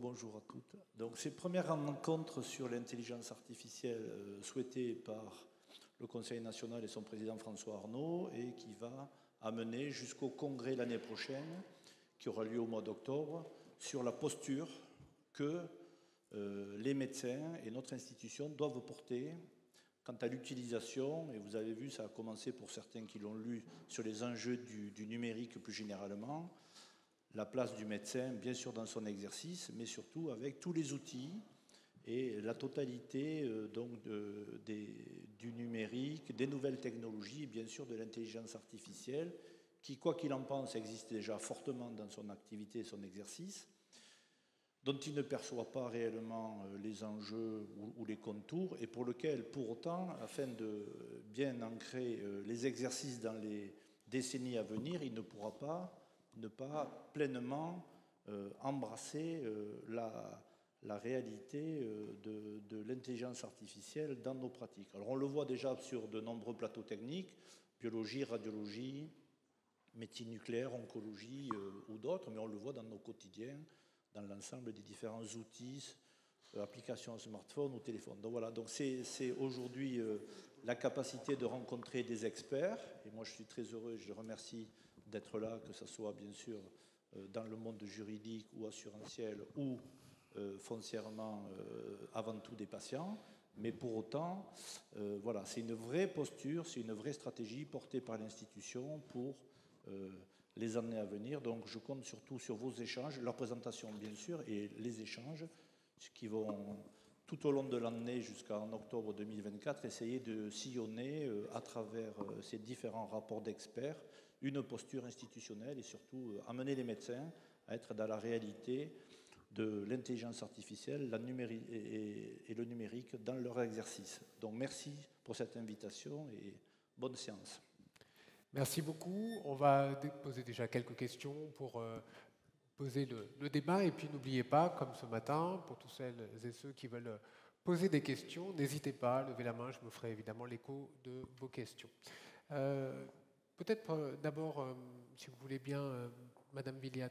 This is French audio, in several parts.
rebonjour à toutes. Donc, c'est une première rencontre sur l'intelligence artificielle souhaitée par le Conseil national et son président François Arnault et qui va amener jusqu'au congrès l'année prochaine, qui aura lieu au mois d'octobre, sur la posture que les médecins et notre institution doivent porter quant à l'utilisation, et vous avez vu, ça a commencé pour certains qui l'ont lu, sur les enjeux du numérique plus généralement, la place du médecin, bien sûr, dans son exercice, mais surtout avec tous les outils et la totalité du numérique, des nouvelles technologies, et bien sûr de l'intelligence artificielle, qui, quoi qu'il en pense, existe déjà fortement dans son activité et son exercice, dont il ne perçoit pas réellement les enjeux ou les contours, et pour lequel, pour autant, afin de bien ancrer les exercices dans les décennies à venir, il ne pourra pas ne pas pleinement embrasser la réalité de l'intelligence artificielle dans nos pratiques. Alors on le voit déjà sur de nombreux plateaux techniques, biologie, radiologie, médecine nucléaire, oncologie ou d'autres, mais on le voit dans nos quotidiens, dans l'ensemble des différents outils, applications smartphone ou téléphone. Donc voilà, donc c'est aujourd'hui la capacité de rencontrer des experts, et moi je suis très heureux, je remercie d'être là, que ce soit bien sûr dans le monde juridique ou assurantiel ou foncièrement avant tout des patients, mais pour autant, voilà, c'est une vraie posture, c'est une vraie stratégie portée par l'institution pour les années à venir. Donc je compte surtout sur vos échanges, leur présentation bien sûr, et les échanges qui vont tout au long de l'année jusqu'en octobre 2024 essayer de sillonner à travers ces différents rapports d'experts une posture institutionnelle et surtout amener les médecins à être dans la réalité de l'intelligence artificielle et le numérique dans leur exercice. Donc merci pour cette invitation et bonne séance. Merci beaucoup. On va poser déjà quelques questions pour poser le débat. Et puis n'oubliez pas, comme ce matin, pour tous celles et ceux qui veulent poser des questions, n'hésitez pas à lever la main. Je me ferai évidemment l'écho de vos questions. Peut-être d'abord, si vous voulez bien, Madame Billiat,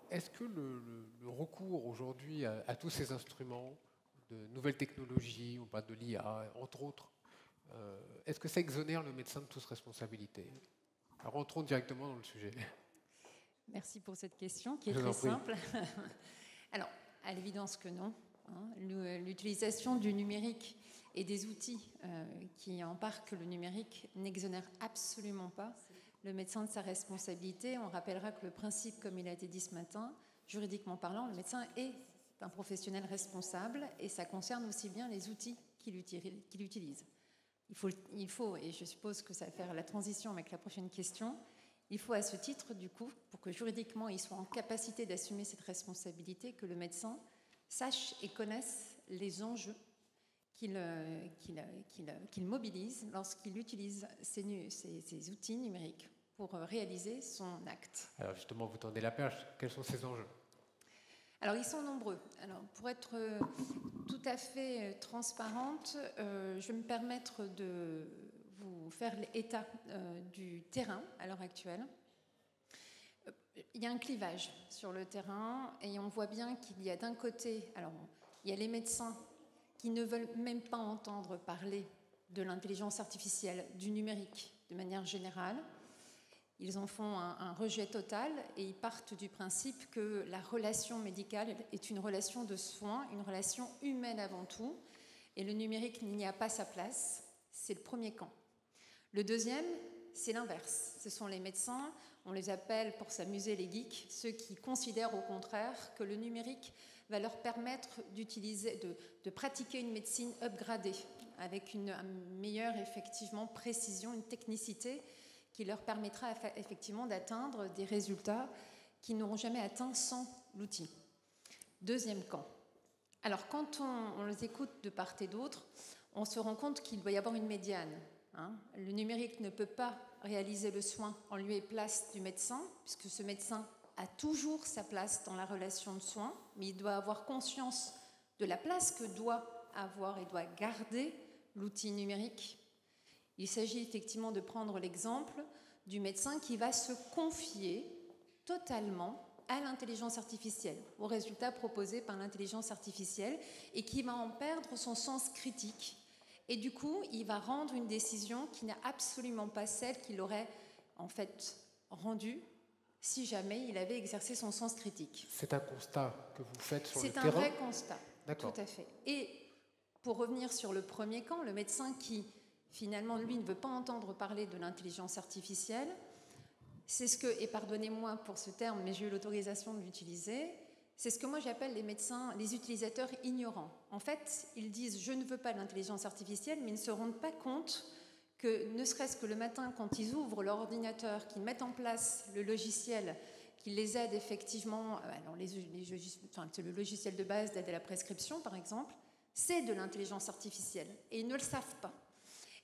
est-ce que le recours aujourd'hui à tous ces instruments de nouvelles technologies, on parle de l'IA, entre autres, est-ce que ça exonère le médecin de toute responsabilité? Alors rentrons directement dans le sujet. Merci pour cette question qui est très simple. Alors, à l'évidence que non. L'utilisation du numérique et des outils qui embarquent le numérique n'exonère absolument pas le médecin de sa responsabilité. On rappellera que le principe, comme il a été dit ce matin, juridiquement parlant, le médecin est un professionnel responsable et ça concerne aussi bien les outils qu'il utilise. Il faut, et je suppose que ça va faire la transition avec la prochaine question, il faut à ce titre, du coup, pour que juridiquement il soit en capacité d'assumer cette responsabilité, que le médecin sache et connaisse les enjeux qu'il mobilise lorsqu'il utilise ces outils numériques pour réaliser son acte. Alors justement, vous tendez la perche. Quels sont ces enjeux ? Alors, ils sont nombreux. Alors, pour être tout à fait transparente, je vais me permettre de vous faire l'état du terrain à l'heure actuelle. Il y a un clivage sur le terrain et on voit bien qu'il y a d'un côté, alors il y a les médecins qui ne veulent même pas entendre parler de l'intelligence artificielle, du numérique de manière générale. Ils en font un rejet total et ils partent du principe que la relation médicale est une relation de soins, une relation humaine avant tout, et le numérique n'y a pas sa place. C'est le premier camp. Le deuxième, c'est l'inverse. Ce sont les médecins, on les appelle pour s'amuser les geeks, ceux qui considèrent au contraire que le numérique va leur permettre de pratiquer une médecine upgradée, avec une meilleure effectivement précision, une technicité qui leur permettra effectivement d'atteindre des résultats qu'ils n'auront jamais atteints sans l'outil. Deuxième camp. Alors quand on les écoute de part et d'autre, on se rend compte qu'il doit y avoir une médiane. Le numérique ne peut pas réaliser le soin en lieu et place du médecin, puisque ce médecin a toujours sa place dans la relation de soins, mais il doit avoir conscience de la place que doit avoir et doit garder l'outil numérique. Il s'agit effectivement de prendre l'exemple du médecin qui va se confier totalement à l'intelligence artificielle, aux résultats proposés par l'intelligence artificielle, et qui va en perdre son sens critique. Et du coup, il va rendre une décision qui n'est absolument pas celle qu'il aurait en fait rendue si jamais il avait exercé son sens critique. C'est un constat que vous faites sur le terrain? C'est un vrai constat, D'accord. tout à fait. Et pour revenir sur le premier camp, le médecin qui, finalement, lui, ne veut pas entendre parler de l'intelligence artificielle, c'est ce que, et pardonnez-moi pour ce terme, mais j'ai eu l'autorisation de l'utiliser, c'est ce que moi j'appelle les médecins, les utilisateurs ignorants. En fait, ils disent « je ne veux pas l'intelligence artificielle », mais ils ne se rendent pas compte que, ne serait-ce que le matin, quand ils ouvrent leur ordinateur, qu'ils mettent en place le logiciel qui les aide effectivement, alors le logiciel de base d'aide à la prescription, par exemple, c'est de l'intelligence artificielle, et ils ne le savent pas.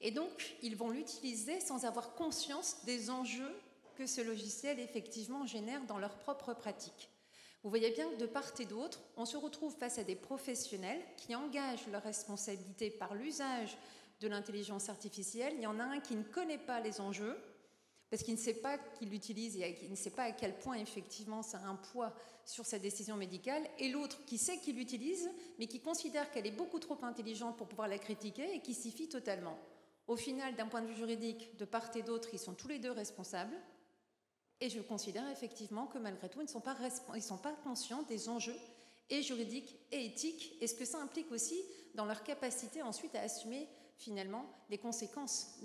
Et donc, ils vont l'utiliser sans avoir conscience des enjeux que ce logiciel, effectivement, génère dans leur propre pratique. Vous voyez bien que de part et d'autre, on se retrouve face à des professionnels qui engagent leur responsabilité par l'usage de l'intelligence artificielle. Il y en a un qui ne connaît pas les enjeux, parce qu'il ne sait pas qu'il l'utilise et qu'il ne sait pas à quel point, effectivement, ça a un poids sur sa décision médicale, et l'autre qui sait qu'il l'utilise, mais qui considère qu'elle est beaucoup trop intelligente pour pouvoir la critiquer et qui s'y fie totalement. Au final, d'un point de vue juridique, de part et d'autre, ils sont tous les deux responsables. Et je considère effectivement que malgré tout, ils ne sont pas conscients des enjeux et juridiques et éthiques, et ce que ça implique aussi dans leur capacité ensuite à assumer finalement les conséquences,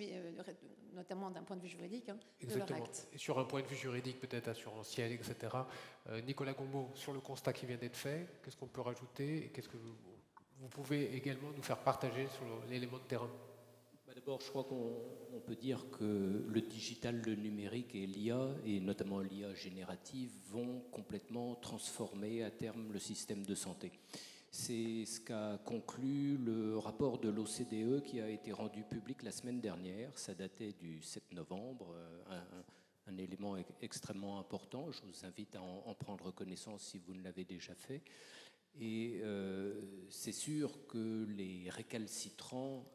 notamment d'un point de vue juridique, de leur acte. Et sur un point de vue juridique, peut-être assurantiel, etc., Nicolas Gombaud, sur le constat qui vient d'être fait, qu'est-ce qu'on peut rajouter et qu'est-ce que vous pouvez également nous faire partager sur l'élément de terrain? D'abord, je crois qu'on peut dire que le digital, le numérique et l'IA, et notamment l'IA générative, vont complètement transformer à terme le système de santé. C'est ce qu'a conclu le rapport de l'OCDE qui a été rendu public la semaine dernière. Ça datait du 7 novembre, un élément extrêmement important. Je vous invite à en prendre connaissance si vous ne l'avez déjà fait. Et c'est sûr que les récalcitrants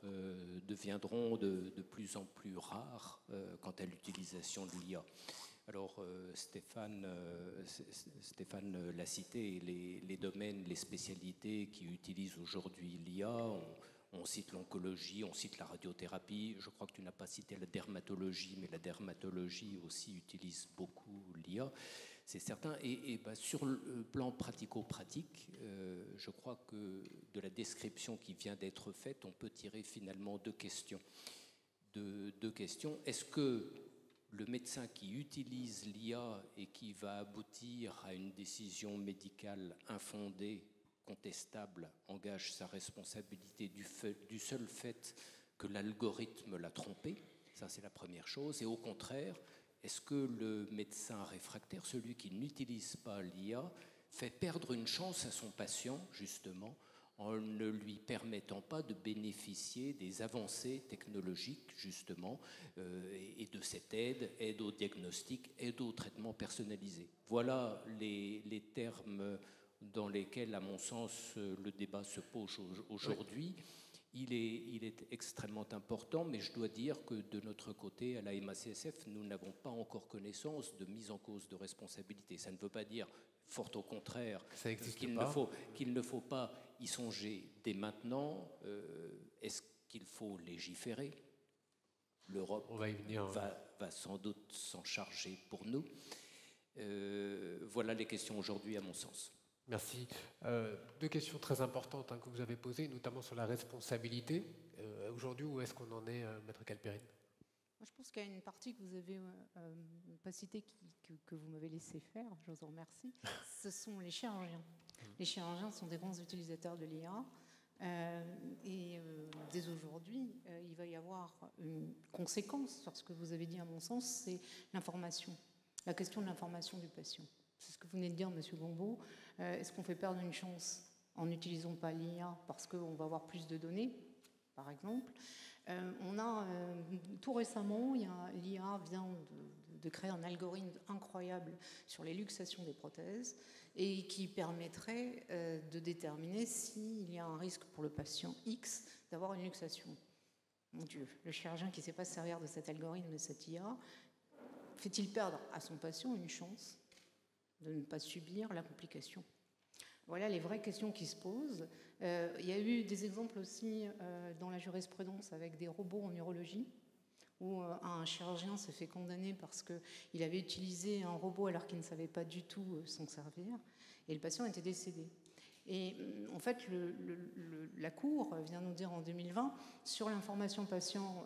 deviendront de plus en plus rares quant à l'utilisation de l'IA. Alors Stéphane l'a cité, les domaines, les spécialités qui utilisent aujourd'hui l'IA, on cite l'oncologie, on cite la radiothérapie, je crois que tu n'as pas cité la dermatologie, mais la dermatologie aussi utilise beaucoup l'IA. C'est certain. Et sur le plan pratico-pratique, je crois que de la description qui vient d'être faite, on peut tirer finalement deux questions. Est-ce que le médecin qui utilise l'IA et qui va aboutir à une décision médicale infondée, contestable, engage sa responsabilité du seul fait que l'algorithme l'a trompé? Ça, c'est la première chose. Et au contraire, est-ce que le médecin réfractaire, celui qui n'utilise pas l'IA, fait perdre une chance à son patient, justement, en ne lui permettant pas de bénéficier des avancées technologiques, justement, et de cette aide au diagnostic, aide au traitement personnalisé? Voilà les termes dans lesquels, à mon sens, le débat se pose aujourd'hui. Oui. Il est extrêmement important, mais je dois dire que de notre côté, à la MACSF, nous n'avons pas encore connaissance de mise en cause de responsabilité. Ça ne veut pas dire, fort au contraire, qu'il ne faut pas y songer dès maintenant. Est-ce qu'il faut légiférer? L'Europe va sans doute s'en charger pour nous. Voilà les questions aujourd'hui, à mon sens. Merci. Deux questions très importantes que vous avez posées, notamment sur la responsabilité. Aujourd'hui, où est-ce qu'on en est, Maître Calperine? Moi, je pense qu'il y a une partie que vous avez pas citée, que vous m'avez laissé faire, je vous en remercie. Ce sont les chirurgiens. Les chirurgiens sont des grands utilisateurs de l'IA. Dès aujourd'hui, il va y avoir une conséquence sur ce que vous avez dit, à mon sens, c'est l'information, la question de l'information du patient. C'est ce que vous venez de dire, Monsieur Gombaud. Est-ce qu'on fait perdre une chance en n'utilisant pas l'IA parce qu'on va avoir plus de données, par exemple? Tout récemment, l'IA vient de créer un algorithme incroyable sur les luxations des prothèses et qui permettrait de déterminer s'il y a un risque pour le patient X d'avoir une luxation. Mon Dieu, le chirurgien qui ne sait pas se servir de cet algorithme, de cette IA, fait-il perdre à son patient une chance de ne pas subir la complication. Voilà les vraies questions qui se posent. Il y a eu des exemples aussi dans la jurisprudence avec des robots en urologie, où un chirurgien s'est fait condamner parce qu'il avait utilisé un robot alors qu'il ne savait pas du tout s'en servir, et le patient était décédé. Et en fait, la Cour vient nous dire en 2020, sur l'information patient,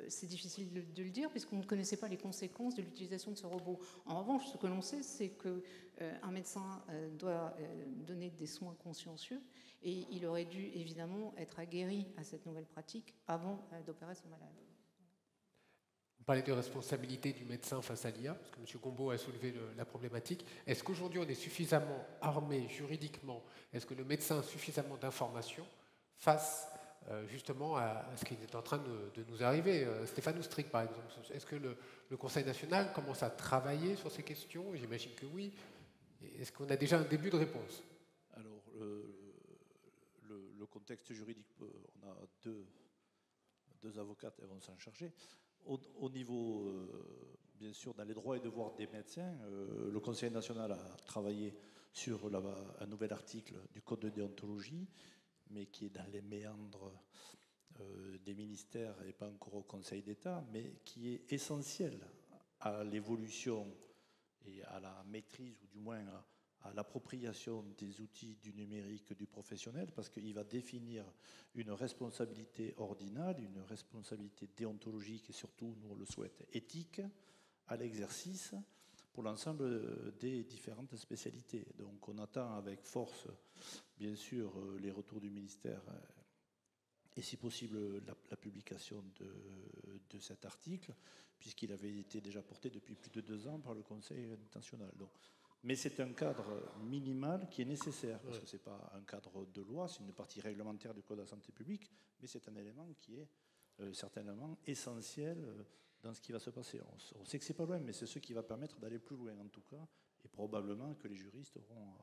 c'est difficile de le dire puisqu'on ne connaissait pas les conséquences de l'utilisation de ce robot. En revanche, ce que l'on sait, c'est qu'un médecin doit donner des soins consciencieux et il aurait dû évidemment être aguerri à cette nouvelle pratique avant d'opérer son malade. Vous parlez de responsabilité du médecin face à l'IA, parce que M. Gombaud a soulevé la problématique. Est-ce qu'aujourd'hui on est suffisamment armé juridiquement? Est-ce que le médecin a suffisamment d'informations face justement à ce qui est en train de nous arriver? Stéphane Oustric, par exemple, est-ce que le Conseil national commence à travailler sur ces questions? J'imagine que oui. Est-ce qu'on a déjà un début de réponse? Alors, le contexte juridique, on a deux avocates, elles vont s'en charger. Au niveau, bien sûr, dans les droits et devoirs des médecins, le Conseil national a travaillé sur un nouvel article du Code de déontologie, mais qui est dans les méandres des ministères et pas encore au Conseil d'État, mais qui est essentiel à l'évolution et à la maîtrise, ou du moins à l'appropriation des outils du numérique du professionnel, parce qu'il va définir une responsabilité ordinale, une responsabilité déontologique et surtout, nous on le souhaite, éthique à l'exercice pour l'ensemble des différentes spécialités. Donc on attend avec force, bien sûr, les retours du ministère et si possible la publication de cet article, puisqu'il avait été déjà porté depuis plus de 2 ans par le Conseil national. Donc, mais c'est un cadre minimal qui est nécessaire, parce que ce n'est pas un cadre de loi, c'est une partie réglementaire du Code de la santé publique, mais c'est un élément qui est certainement essentiel dans ce qui va se passer. On sait que ce n'est pas loin, mais c'est ce qui va permettre d'aller plus loin en tout cas, et probablement que les juristes auront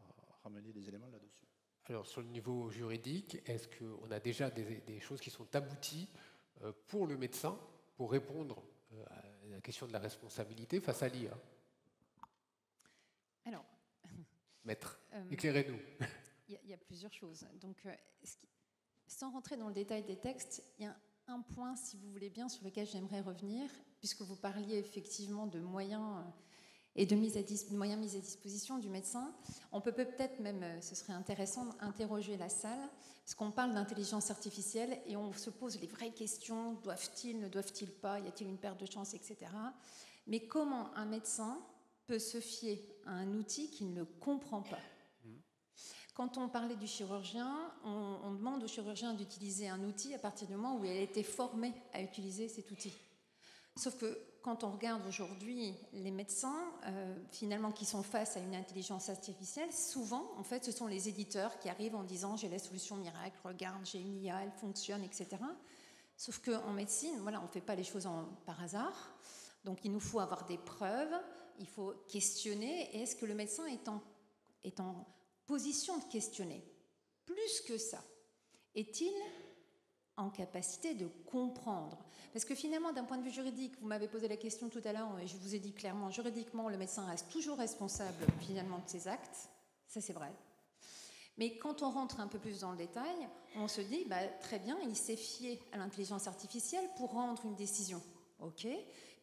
ramené des éléments là-dessus. Alors sur le niveau juridique, est-ce qu'on a déjà des choses qui sont abouties pour le médecin pour répondre à la question de la responsabilité face à l'IA? Alors, Maître, éclairez-nous. Il y a plusieurs choses. Donc, sans rentrer dans le détail des textes, il y a un point, si vous voulez bien, sur lequel j'aimerais revenir, puisque vous parliez effectivement de moyens et de moyens mis à disposition du médecin. On peut peut-être même, ce serait intéressant d'interroger la salle, parce qu'on parle d'intelligence artificielle et on se pose les vraies questions, doivent-ils, ne doivent-ils pas, y a-t-il une perte de chance, etc. Mais comment un médecin peut se fier à un outil qu'il ne comprend pas? Quand on parlait du chirurgien, on demande au chirurgien d'utiliser un outil à partir du moment où il a été formé à utiliser cet outil. Sauf que quand on regarde aujourd'hui les médecins, finalement, qui sont face à une intelligence artificielle, souvent, en fait, ce sont les éditeurs qui arrivent en disant « j'ai la solution miracle, regarde, j'ai une IA, elle fonctionne, etc. » Sauf qu'en médecine, voilà, on ne fait pas les choses par hasard. Donc, il nous faut avoir des preuves, il faut questionner. Et est-ce que le médecin est en position de questionner? Plus que ça, est-il en capacité de comprendre? Parce que finalement, d'un point de vue juridique, vous m'avez posé la question tout à l'heure, et je vous ai dit clairement, juridiquement, le médecin reste toujours responsable finalement de ses actes. Ça, c'est vrai. Mais quand on rentre un peu plus dans le détail, on se dit, très bien, il s'est fié à l'intelligence artificielle pour rendre une décision. OK,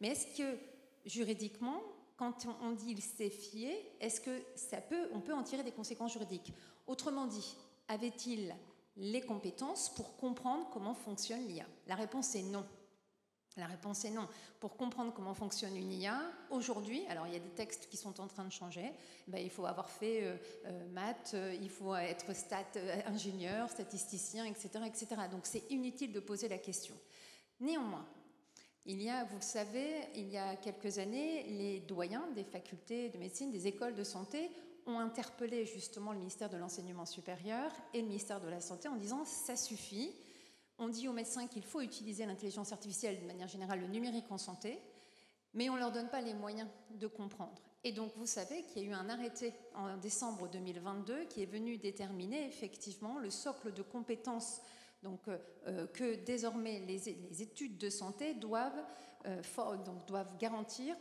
mais est-ce que juridiquement, quand on dit il s'est fié, est-ce que on peut en tirer des conséquences juridiques? Autrement dit, avait-il les compétences pour comprendre comment fonctionne l'IA? La réponse est non. La réponse est non. Pour comprendre comment fonctionne une IA, aujourd'hui, alors il y a des textes qui sont en train de changer, il faut avoir fait maths, il faut être ingénieur, statisticien, etc., etc. Donc c'est inutile de poser la question. Néanmoins, vous le savez, il y a quelques années, les doyens des facultés de médecine, des écoles de santé, ont interpellé justement le ministère de l'Enseignement supérieur et le ministère de la Santé en disant « ça suffit ». On dit aux médecins qu'il faut utiliser l'intelligence artificielle, de manière générale, le numérique en santé, mais on ne leur donne pas les moyens de comprendre. Et donc, vous savez qu'il y a eu un arrêté en décembre 2022 qui est venu déterminer effectivement le socle de compétences Donc, que désormais les études de santé doivent garantir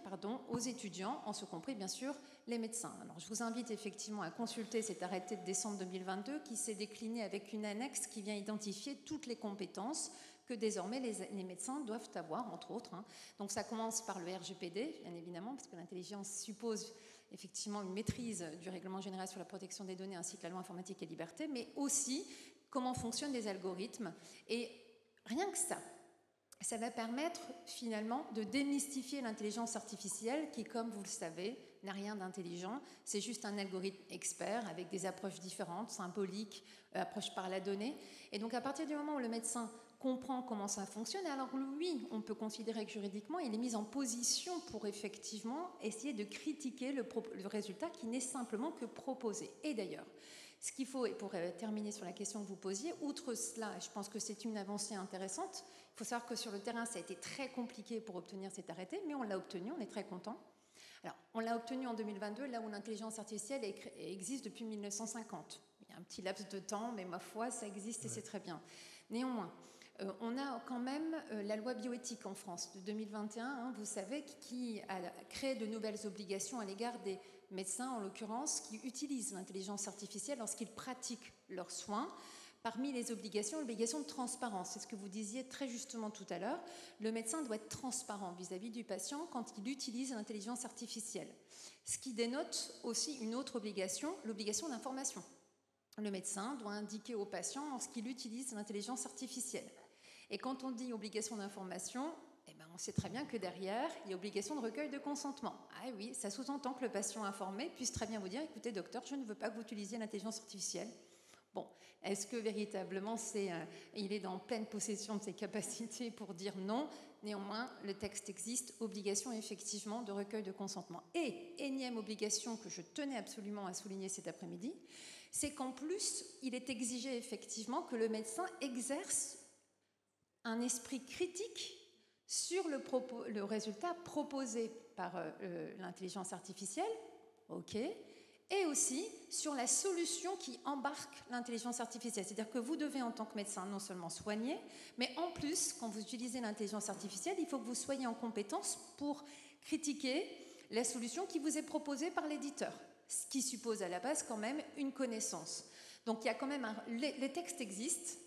aux étudiants, en ce compris bien sûr les médecins. Alors, je vous invite effectivement à consulter cet arrêté de décembre 2022 qui s'est décliné avec une annexe qui vient identifier toutes les compétences que désormais les médecins doivent avoir, entre autres. Donc ça commence par le RGPD, bien évidemment, parce que l'intelligence suppose effectivement une maîtrise du règlement général sur la protection des données ainsi que la loi informatique et liberté, mais aussi comment fonctionnent les algorithmes. Et rien que ça va permettre finalement de démystifier l'intelligence artificielle qui, comme vous le savez, n'a rien d'intelligent. C'est juste un algorithme expert avec des approches différentes, symboliques, approche par la donnée. Et donc à partir du moment où le médecin comprend comment ça fonctionne, alors oui, on peut considérer que juridiquement, il est mis en position pour effectivement essayer de critiquer le résultat qui n'est simplement que proposé. Et d'ailleurs, ce qu'il faut, et pour terminer sur la question que vous posiez, outre cela, je pense que c'est une avancée intéressante, il faut savoir que sur le terrain, ça a été très compliqué pour obtenir cet arrêté, mais on l'a obtenu, on est très contents. Alors, on l'a obtenu en 2022, là où l'intelligence artificielle existe depuis 1950. Il y a un petit laps de temps, mais ma foi, ça existe et c'est très bien. Néanmoins, on a quand même la loi bioéthique en France de 2021, vous savez, qui a créé de nouvelles obligations à l'égard des médecins, en l'occurrence, qui utilisent l'intelligence artificielle lorsqu'ils pratiquent leurs soins. Parmi les obligations, l'obligation de transparence. C'est ce que vous disiez très justement tout à l'heure. Le médecin doit être transparent vis-à-vis du patient quand il utilise l'intelligence artificielle. Ce qui dénote aussi une autre obligation, l'obligation d'information. Le médecin doit indiquer au patient lorsqu'il utilise l'intelligence artificielle. Et quand on dit obligation d'information, on sait très bien que derrière, il y a obligation de recueil de consentement. Ah oui, ça sous-entend que le patient informé puisse très bien vous dire, écoutez docteur, je ne veux pas que vous utilisiez l'intelligence artificielle. Bon, est-ce que véritablement il est dans pleine possession de ses capacités pour dire non? Néanmoins, le texte existe, obligation effectivement de recueil de consentement. Et énième obligation que je tenais absolument à souligner cet après-midi, c'est qu'en plus, il est exigé effectivement que le médecin exerce un esprit critique sur le résultat proposé par l'intelligence artificielle, ok, et aussi sur la solution qui embarque l'intelligence artificielle. C'est-à-dire que vous devez, en tant que médecin, non seulement soigner, mais en plus, quand vous utilisez l'intelligence artificielle, il faut que vous soyez en compétence pour critiquer la solution qui vous est proposée par l'éditeur, ce qui suppose à la base quand même une connaissance. Donc il y a quand même les textes existent,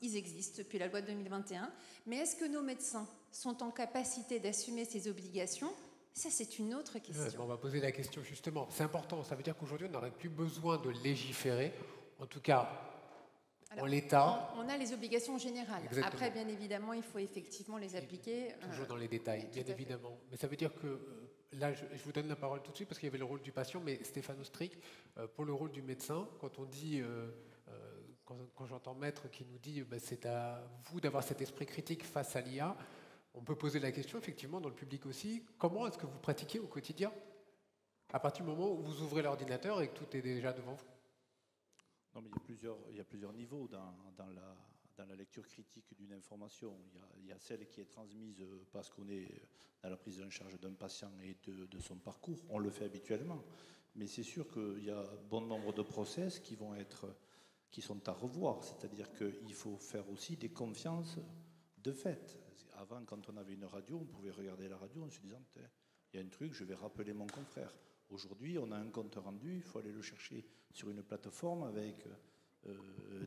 ils existent depuis la loi de 2021, mais est-ce que nos médecins sont en capacité d'assumer ces obligations? Ça, c'est une autre question. On va poser la question justement. C'est important, ça veut dire qu'aujourd'hui, on n'aurait plus besoin de légiférer, en tout cas en l'état. On a les obligations générales. Exactement. Après, bien évidemment, il faut effectivement les appliquer. Toujours dans les détails, bien évidemment. Mais ça veut dire que, là, je vous donne la parole tout de suite parce qu'il y avait le rôle du patient, mais Stéphane Ostric, pour le rôle du médecin, quand on dit... Quand j'entends Maître qui nous dit c'est à vous d'avoir cet esprit critique face à l'IA, on peut poser la question, effectivement, dans le public aussi, comment est-ce que vous pratiquez au quotidien à partir du moment où vous ouvrez l'ordinateur et que tout est déjà devant vous? Non, mais il y a plusieurs niveaux dans la lecture critique d'une information. Il y a celle qui est transmise parce qu'on est dans la prise en charge d'un patient et de son parcours. On le fait habituellement. Mais c'est sûr qu'il y a bon nombre de process qui sont à revoir. C'est-à-dire qu'il faut faire aussi des confiances de fait. Avant, quand on avait une radio, on pouvait regarder la radio en se disant il y a un truc, je vais rappeler mon confrère. Aujourd'hui, on a un compte rendu, il faut aller le chercher sur une plateforme avec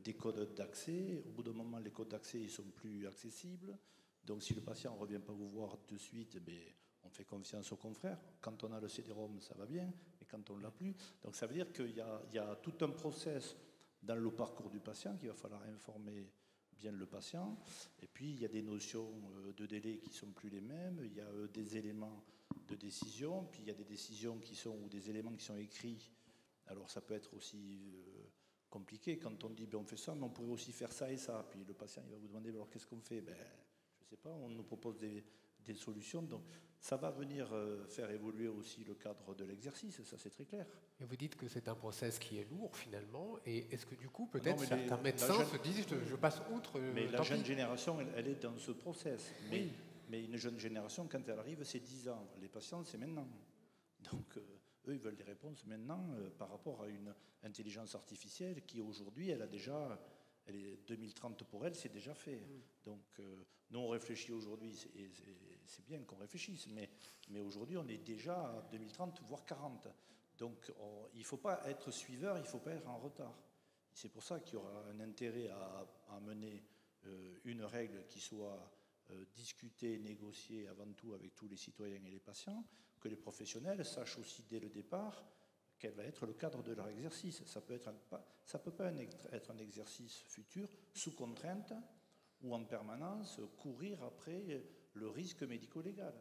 des codes d'accès. Au bout d'un moment, les codes d'accès ne sont plus accessibles. Donc si le patient ne revient pas vous voir de suite, on fait confiance au confrère. Quand on a le CD-ROM, ça va bien, mais quand on ne l'a plus. Donc ça veut dire qu'il y a tout un process dans le parcours du patient qu'il va falloir informer bien le patient. Et puis il y a des notions de délai qui ne sont plus les mêmes. Il y a des éléments de décision, puis il y a des décisions ou des éléments qui sont écrits. Alors ça peut être aussi compliqué quand on dit on fait ça, mais on pourrait aussi faire ça et ça. Puis le patient il va vous demander alors qu'est-ce qu'on fait? Je ne sais pas, on nous propose des solutions. Donc ça va venir faire évoluer aussi le cadre de l'exercice, ça c'est très clair. Et vous dites que c'est un process qui est lourd finalement, et est-ce que du coup peut-être certains médecins se disent je passe outre? Mais la jeune génération, elle est dans ce process. Mais une jeune génération, quand elle arrive, c'est 10 ans. Les patients, c'est maintenant. Donc eux, ils veulent des réponses maintenant par rapport à une intelligence artificielle qui aujourd'hui, elle a déjà est 2030 pour elle, c'est déjà fait. Donc, nous, on réfléchit aujourd'hui, et c'est bien qu'on réfléchisse, mais aujourd'hui, on est déjà à 2030, voire 40. Donc, il ne faut pas être suiveur, il ne faut pas être en retard. C'est pour ça qu'il y aura un intérêt à mener une règle qui soit discutée, négociée avant tout avec tous les citoyens et les patients, que les professionnels sachent aussi dès le départ quel va être le cadre de leur exercice. Ça peut pas être un exercice futur sous contrainte ou en permanence courir après le risque médico-légal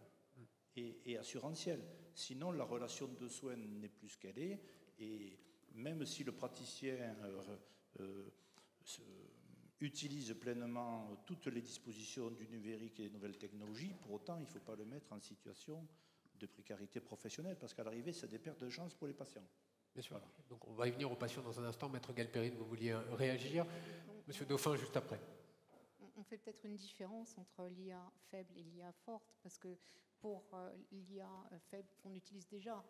et assurantiel. Sinon, la relation de soins n'est plus ce qu'elle est, et même si le praticien utilise pleinement toutes les dispositions du numérique et des nouvelles technologies, pour autant, il ne faut pas le mettre en situation de précarité professionnelle, parce qu'à l'arrivée, c'est des pertes de chance pour les patients. Bien sûr. Voilà. Donc on va y venir aux patients dans un instant. Maître Galperine, vous vouliez réagir. Monsieur Dauphin, juste après. On fait peut-être une différence entre l'IA faible et l'IA forte, parce que pour l'IA faible qu'on utilise déjà,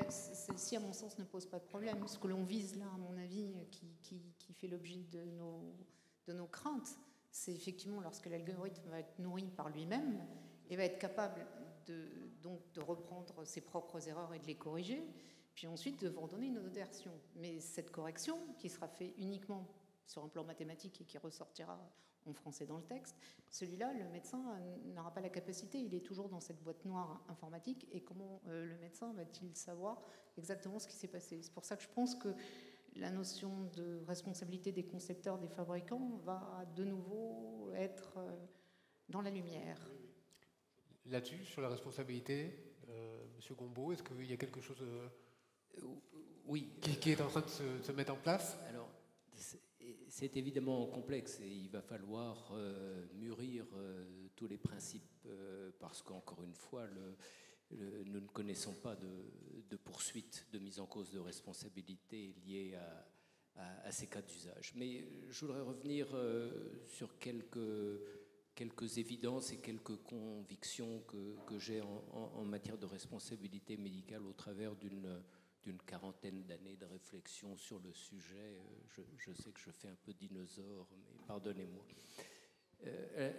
celle-ci, à mon sens, ne pose pas de problème. Ce que l'on vise là, à mon avis, qui fait l'objet de nos craintes, c'est effectivement lorsque l'algorithme va être nourri par lui-même et va être capable donc de reprendre ses propres erreurs et de les corriger, puis ensuite de vous redonner une autre version. Mais cette correction, qui sera faite uniquement sur un plan mathématique et qui ressortira en français dans le texte, celui-là, le médecin n'aura pas la capacité, il est toujours dans cette boîte noire informatique, et comment le médecin va-t-il savoir exactement ce qui s'est passé? C'est pour ça que je pense que la notion de responsabilité des concepteurs, des fabricants, va de nouveau être dans la lumière. Là-dessus, sur la responsabilité, Monsieur Gombaud, est-ce qu'il y a quelque chose oui. qui est en train de se mettre en place? Alors, c'est évidemment complexe et il va falloir mûrir tous les principes parce qu'encore une fois, nous ne connaissons pas de poursuite de mise en cause de responsabilité liée à ces cas d'usage. Mais je voudrais revenir sur quelques évidences et quelques convictions que j'ai en matière de responsabilité médicale au travers d'une quarantaine d'années de réflexion sur le sujet. Je sais que je fais un peu dinosaure, mais pardonnez-moi.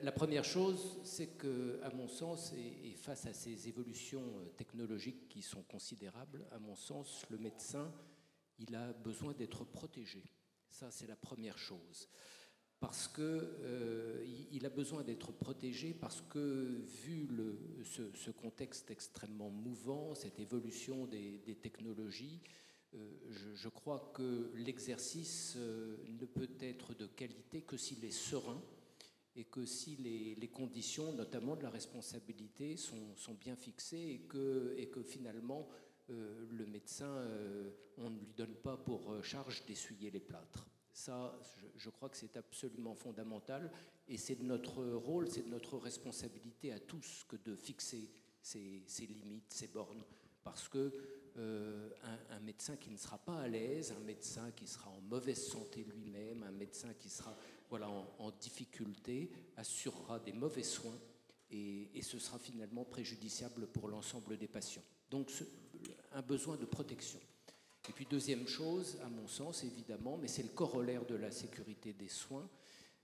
La première chose, c'est que, à mon sens, et face à ces évolutions technologiques qui sont considérables, à mon sens, le médecin, il a besoin d'être protégé. Ça, c'est la première chose. Parce qu'il a besoin d'être protégé parce que, vu ce contexte extrêmement mouvant, cette évolution des technologies, je crois que l'exercice ne peut être de qualité que s'il est serein et que si les conditions, notamment de la responsabilité, sont bien fixées et que finalement, le médecin, on ne lui donne pas pour charge d'essuyer les plâtres. Ça, je crois que c'est absolument fondamental et c'est de notre rôle, c'est de notre responsabilité à tous que de fixer ces limites, ces bornes. Parce que un médecin qui ne sera pas à l'aise, un médecin qui sera en mauvaise santé lui-même, un médecin qui sera en difficulté, assurera des mauvais soins et ce sera finalement préjudiciable pour l'ensemble des patients. Donc un besoin de protection. Et puis deuxième chose, à mon sens évidemment, mais c'est le corollaire de la sécurité des soins,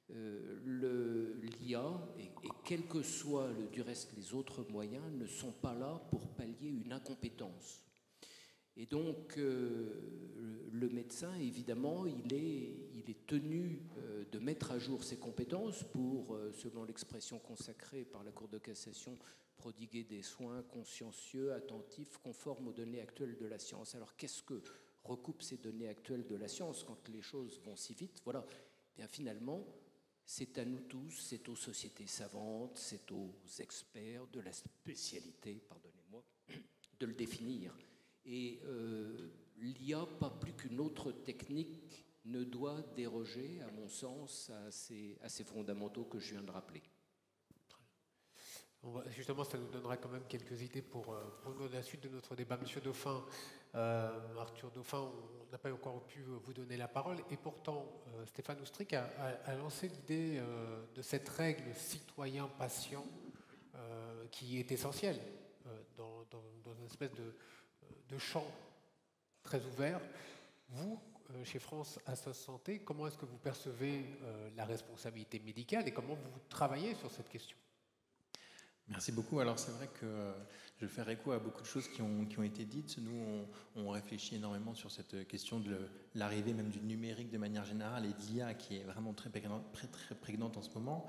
l'IA et quels que soient du reste les autres moyens ne sont pas là pour pallier une incompétence. Et donc le médecin évidemment il est tenu de mettre à jour ses compétences pour, selon l'expression consacrée par la Cour de cassation, prodiguer des soins consciencieux, attentifs, conformes aux données actuelles de la science. Alors qu'est-ce que recoupent ces données actuelles de la science quand les choses vont si vite? Voilà. Bien finalement, c'est à nous tous, c'est aux sociétés savantes, c'est aux experts de la spécialité, pardonnez-moi, de le définir. Et l'IA, pas plus qu'une autre technique, ne doit déroger, à mon sens, à ces fondamentaux que je viens de rappeler. Justement, ça nous donnera quand même quelques idées pour la suite de notre débat. Monsieur Dauphin, Arthur Dauphin, on n'a pas encore pu vous donner la parole, et pourtant Stéphane Oustric a lancé l'idée de cette règle citoyen-patient qui est essentielle dans une espèce de champ très ouvert. Vous, chez France Assas Santé, comment est-ce que vous percevez la responsabilité médicale et comment vous travaillez sur cette question? Merci beaucoup. Alors c'est vrai que je vais faire écho à beaucoup de choses qui ont été dites. Nous, on réfléchit énormément sur cette question de l'arrivée même du numérique de manière générale et de l'IA qui est vraiment très prégnante en ce moment,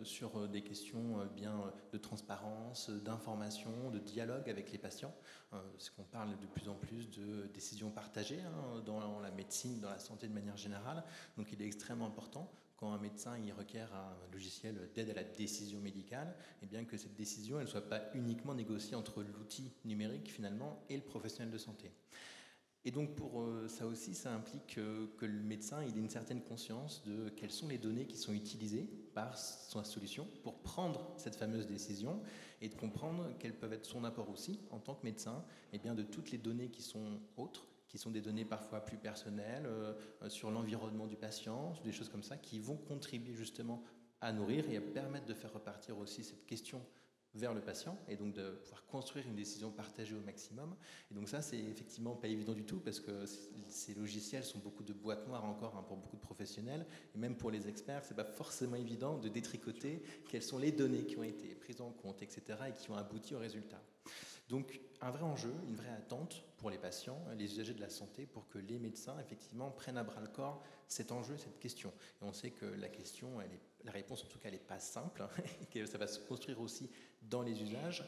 sur des questions bien de transparence, d'information, de dialogue avec les patients. Parce qu'on parle de plus en plus de décisions partagées dans la médecine, dans la santé de manière générale. Donc il est extrêmement important, quand un médecin il requiert un logiciel d'aide à la décision médicale, et bien que cette décision ne soit pas uniquement négociée entre l'outil numérique finalement et le professionnel de santé. Et donc pour ça aussi, ça implique que le médecin il ait une certaine conscience de quelles sont les données qui sont utilisées par sa solution pour prendre cette fameuse décision et de comprendre quels peuvent être son apport aussi en tant que médecin, et bien de toutes les données qui sont autres, qui sont des données parfois plus personnelles, sur l'environnement du patient, des choses comme ça, qui vont contribuer justement à nourrir et à permettre de faire repartir aussi cette question vers le patient, et donc de pouvoir construire une décision partagée au maximum. Et donc ça, c'est effectivement pas évident du tout, parce que ces logiciels sont beaucoup de boîtes noires encore pour beaucoup de professionnels, et même pour les experts, c'est pas forcément évident de détricoter quelles sont les données qui ont été prises en compte, etc., et qui ont abouti au résultat. Donc un vrai enjeu, une vraie attente pour les patients, les usagers de la santé, pour que les médecins effectivement prennent à bras le corps cet enjeu, cette question. Et on sait que la question, la réponse en tout cas, elle n'est pas simple, et que ça va se construire aussi dans les usages.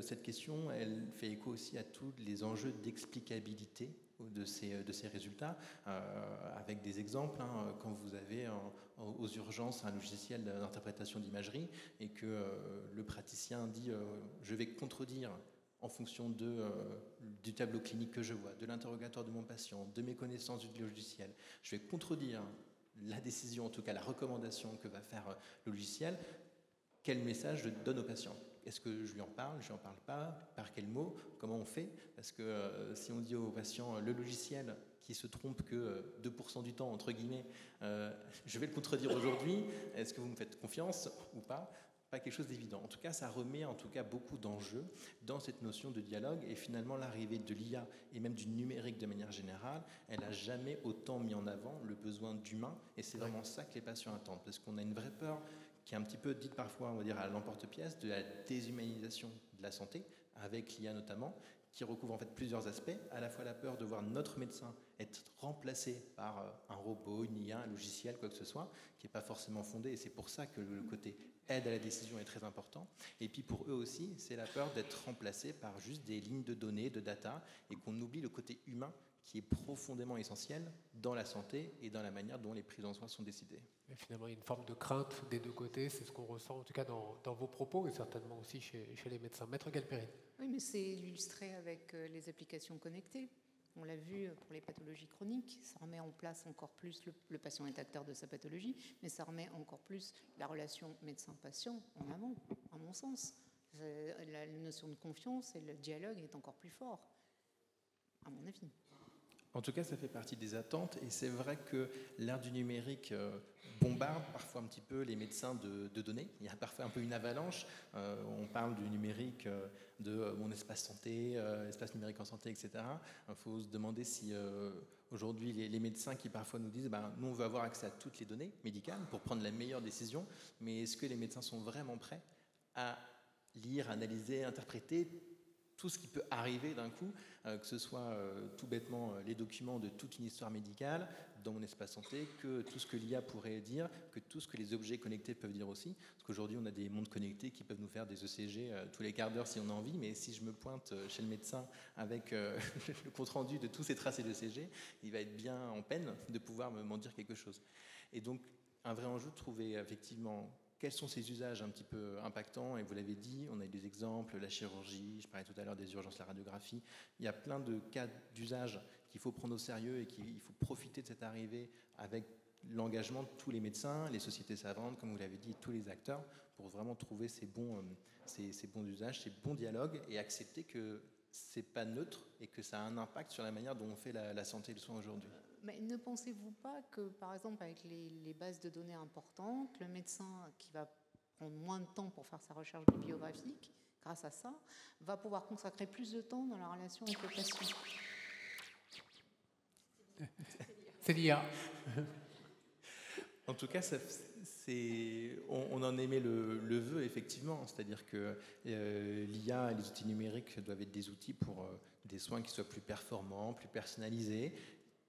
Cette question, elle fait écho aussi à tous les enjeux d'explicabilité de ces résultats, avec des exemples. Quand vous avez aux urgences un logiciel d'interprétation d'imagerie et que le praticien dit je vais contredire en fonction du tableau clinique que je vois, de l'interrogatoire de mon patient, de mes connaissances du logiciel, je vais contredire la décision, en tout cas la recommandation que va faire le logiciel. Quel message je donne au patient? Est-ce que je lui en parle? Je lui en parle pas? Par quels mots? Comment on fait? Parce que si on dit au patient le logiciel qui se trompe que 2% du temps, entre guillemets, je vais le contredire aujourd'hui, est-ce que vous me faites confiance ou pas? Pas quelque chose d'évident. En tout cas, ça remet beaucoup d'enjeux dans cette notion de dialogue, et finalement l'arrivée de l'IA et même du numérique de manière générale, elle n'a jamais autant mis en avant le besoin d'humain, et c'est vraiment ça que les patients attendent, parce qu'on a une vraie peur qui est un petit peu dite parfois, on va dire, à l'emporte-pièce, de la déshumanisation de la santé, avec l'IA notamment, qui recouvre en fait plusieurs aspects, à la fois la peur de voir notre médecin être remplacé par un robot, une IA, un logiciel, quoi que ce soit, qui n'est pas forcément fondé, et c'est pour ça que le côté aide à la décision est très important. Et puis pour eux aussi, c'est la peur d'être remplacé par juste des lignes de données, de data, et qu'on oublie le côté humain qui est profondément essentiel dans la santé et dans la manière dont les prises en soins sont décidées. Et finalement, il y a une forme de crainte des deux côtés, c'est ce qu'on ressent en tout cas dans vos propos et certainement aussi chez les médecins. Maître Galperine. Oui, mais c'est illustré avec les applications connectées. On l'a vu pour les pathologies chroniques, ça remet en place encore plus, le patient est acteur de sa pathologie, mais ça remet encore plus la relation médecin-patient en avant, à mon sens. La notion de confiance et le dialogue est encore plus fort, à mon avis. En tout cas, ça fait partie des attentes, et c'est vrai que l'ère du numérique bombarde parfois un petit peu les médecins de données. Il y a parfois un peu une avalanche. On parle du numérique, de mon espace santé, espace numérique en santé, etc. Il faut se demander si aujourd'hui les médecins qui parfois nous disent nous on veut avoir accès à toutes les données médicales pour prendre la meilleure décision, mais est-ce que les médecins sont vraiment prêts à lire, analyser, interpréter tout ce qui peut arriver d'un coup, que ce soit tout bêtement les documents de toute une histoire médicale dans mon espace santé, que tout ce que l'IA pourrait dire, que tout ce que les objets connectés peuvent dire aussi. Parce qu'aujourd'hui, on a des montres connectées qui peuvent nous faire des ECG tous les quarts d'heure si on a envie, mais si je me pointe chez le médecin avec le compte-rendu de tous ces tracés d'ECG, il va être bien en peine de pouvoir m'en dire quelque chose. Et donc, un vrai enjeu de trouver effectivement quels sont ces usages un petit peu impactants, et vous l'avez dit, on a eu des exemples, la chirurgie, je parlais tout à l'heure des urgences, la radiographie. Il y a plein de cas d'usage qu'il faut prendre au sérieux et qu'il faut profiter de cette arrivée avec l'engagement de tous les médecins, les sociétés savantes, comme vous l'avez dit, tous les acteurs, pour vraiment trouver ces bons usages, ces bons dialogues, et accepter que c'est pas neutre et que ça a un impact sur la manière dont on fait la santé et le soin aujourd'hui. Mais ne pensez-vous pas que, par exemple, avec les bases de données importantes, le médecin qui va prendre moins de temps pour faire sa recherche bibliographique, grâce à ça, va pouvoir consacrer plus de temps dans la relation avec le patient? C'est l'IA. En tout cas, on en émet le vœu, effectivement. C'est-à-dire que l'IA et les outils numériques doivent être des outils pour des soins qui soient plus performants, plus personnalisés,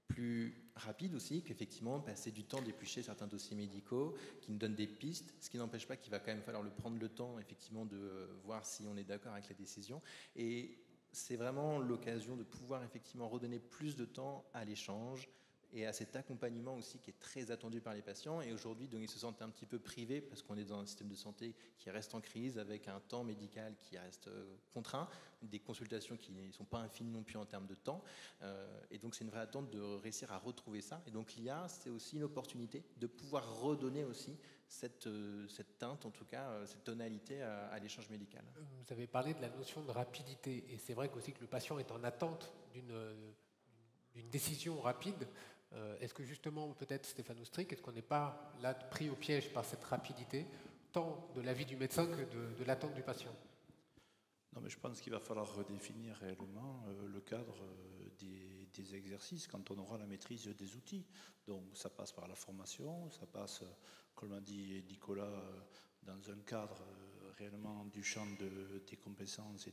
plus rapides aussi, qu'effectivement, passer du temps d'éplucher certains dossiers médicaux, qui nous donnent des pistes, ce qui n'empêche pas qu'il va quand même falloir prendre le temps, effectivement, de voir si on est d'accord avec la décision. Et c'est vraiment l'occasion de pouvoir, effectivement, redonner plus de temps à l'échange, et à cet accompagnement aussi qui est très attendu par les patients. Et aujourd'hui, donc, ils se sentent un petit peu privés parce qu'on est dans un système de santé qui reste en crise, avec un temps médical qui reste contraint, des consultations qui ne sont pas infinies non plus en termes de temps. Et donc, c'est une vraie attente de réussir à retrouver ça. Et donc, l'IA, c'est aussi une opportunité de pouvoir redonner aussi cette teinte, en tout cas, cette tonalité à l'échange médical. Vous avez parlé de la notion de rapidité. Et c'est vrai qu'aussi que le patient est en attente d'une décision rapide. Est-ce que justement, peut-être Stéphane Ostric, est-ce qu'on n'est pas là pris au piège par cette rapidité, tant de l'avis du médecin que de l'attente du patient? Non, mais je pense qu'il va falloir redéfinir réellement le cadre des exercices quand on aura la maîtrise des outils. Donc ça passe par la formation, ça passe, comme l'a dit Nicolas, dans un cadre réellement du champ des compétences et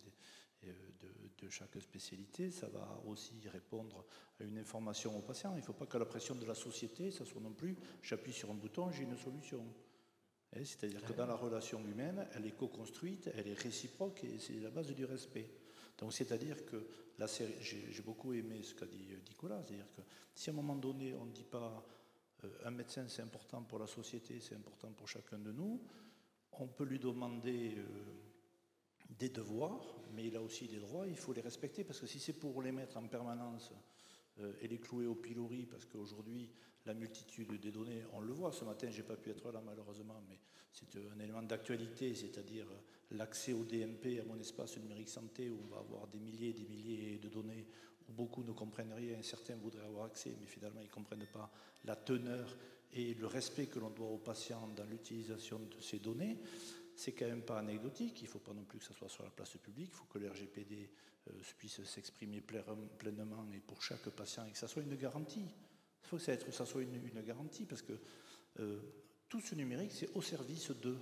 de chaque spécialité. Ça va aussi répondre à une information au patient. Il ne faut pas que la pression de la société, ça soit non plus j'appuie sur un bouton, j'ai une solution. C'est-à-dire que dans la relation humaine, elle est co-construite, elle est réciproque et c'est la base du respect. Donc c'est-à-dire que la série, j'ai beaucoup aimé ce qu'a dit Nicolas, c'est-à-dire que si à un moment donné on ne dit pas un médecin c'est important pour la société, c'est important pour chacun de nous, on peut lui demander des devoirs, mais il a aussi des droits, il faut les respecter, parce que si c'est pour les mettre en permanence et les clouer au pilori, parce qu'aujourd'hui, la multitude des données, on le voit, ce matin, je n'ai pas pu être là malheureusement, mais c'est un élément d'actualité, c'est-à-dire l'accès au DMP, à mon espace numérique santé, où on va avoir des milliers et des milliers de données, où beaucoup ne comprennent rien, certains voudraient avoir accès, mais finalement, ils ne comprennent pas la teneur et le respect que l'on doit aux patients dans l'utilisation de ces données. C'est quand même pas anecdotique, il ne faut pas non plus que ça soit sur la place publique, il faut que le RGPD puisse s'exprimer pleinement et pour chaque patient et que ça soit une garantie. Il faut que ça soit une garantie parce que tout ce numérique, c'est au service d'eux.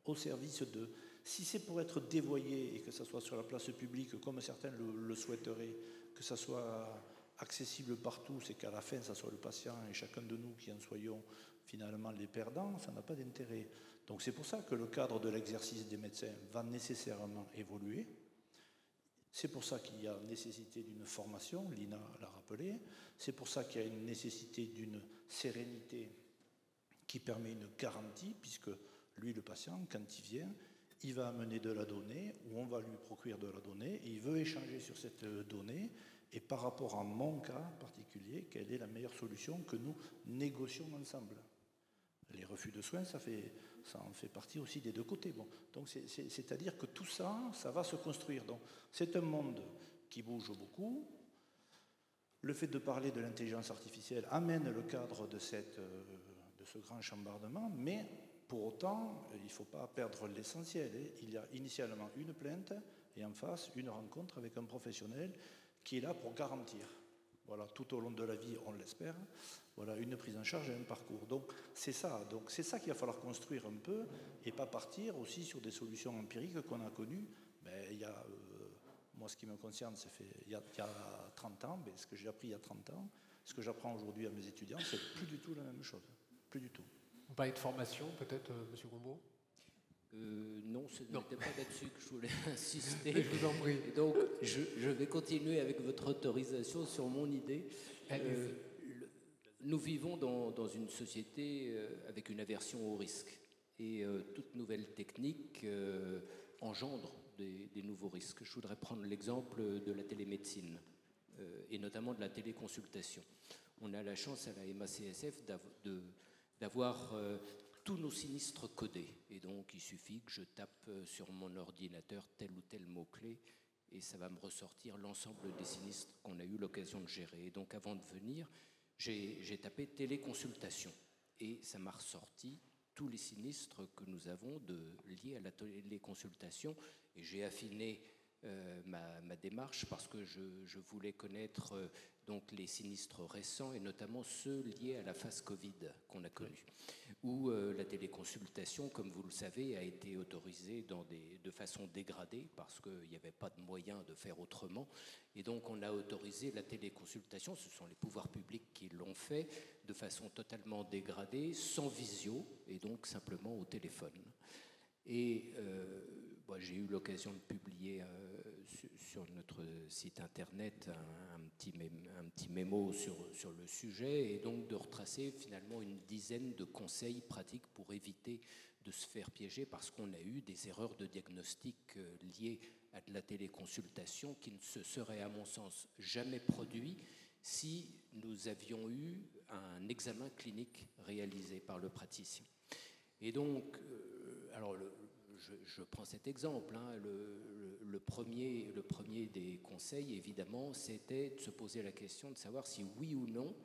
Au service d'eux. Si c'est pour être dévoyé et que ça soit sur la place publique, comme certains le souhaiteraient, que ça soit accessible partout, c'est qu'à la fin, ça soit le patient et chacun de nous qui en soyons finalement les perdants, ça n'a pas d'intérêt. Donc c'est pour ça que le cadre de l'exercice des médecins va nécessairement évoluer. C'est pour ça qu'il y a nécessité d'une formation, Lina l'a rappelé. C'est pour ça qu'il y a une nécessité d'une sérénité qui permet une garantie, puisque lui, le patient, quand il vient, il va amener de la donnée, ou on va lui procurer de la donnée, et il veut échanger sur cette donnée, et par rapport à mon cas particulier, quelle est la meilleure solution que nous négocions ensemble. Les refus de soins, ça en fait partie aussi des deux côtés. Bon, donc c'est-à-dire que tout ça, ça va se construire. Donc c'est un monde qui bouge beaucoup. Le fait de parler de l'intelligence artificielle amène le cadre de ce grand chambardement, mais pour autant, il ne faut pas perdre l'essentiel. Il y a initialement une plainte et en face une rencontre avec un professionnel qui est là pour garantir. Voilà, tout au long de la vie, on l'espère, voilà, une prise en charge et un parcours. Donc c'est ça qu'il va falloir construire un peu et pas partir aussi sur des solutions empiriques qu'on a connues. Il y a, moi, ce qui me concerne, il y a 30 ans, ce que j'ai appris il y a 30 ans, ce que j'apprends aujourd'hui à mes étudiants, c'est plus du tout la même chose. Plus du tout. Vous parlez de formation, peut-être, M. Gombaud? Non, ce n'était pas là-dessus que je voulais insister. Je vous en prie. Et donc, je vais continuer avec votre autorisation sur mon idée. Nous vivons dans une société avec une aversion au risque. Et toute nouvelle technique engendre des nouveaux risques. Je voudrais prendre l'exemple de la télémédecine et notamment de la téléconsultation. On a la chance à la MACSF d'avoir tous nos sinistres codés. Et donc, il suffit que je tape sur mon ordinateur tel ou tel mot-clé et ça va me ressortir l'ensemble des sinistres qu'on a eu l'occasion de gérer. Et donc, avant de venir, j'ai tapé téléconsultation et ça m'a ressorti tous les sinistres que nous avons liés à la téléconsultation. Et j'ai affiné ma démarche, parce que je voulais connaître donc les sinistres récents et notamment ceux liés à la phase Covid qu'on a connue, où la téléconsultation, comme vous le savez, a été autorisée de façon dégradée parce qu'il n'y avait pas de moyen de faire autrement. Et donc on a autorisé la téléconsultation, ce sont les pouvoirs publics qui l'ont fait, de façon totalement dégradée, sans visio, et donc simplement au téléphone. Et j'ai eu l'occasion de publier sur notre site internet un petit mémo sur le sujet, et donc de retracer finalement une dizaine de conseils pratiques pour éviter de se faire piéger, parce qu'on a eu des erreurs de diagnostic liées à de la téléconsultation qui ne se seraient à mon sens jamais produits si nous avions eu un examen clinique réalisé par le praticien. Et donc, alors je prends cet exemple, hein, le premier des conseils, évidemment, c'était de se poser la question de savoir si oui ou non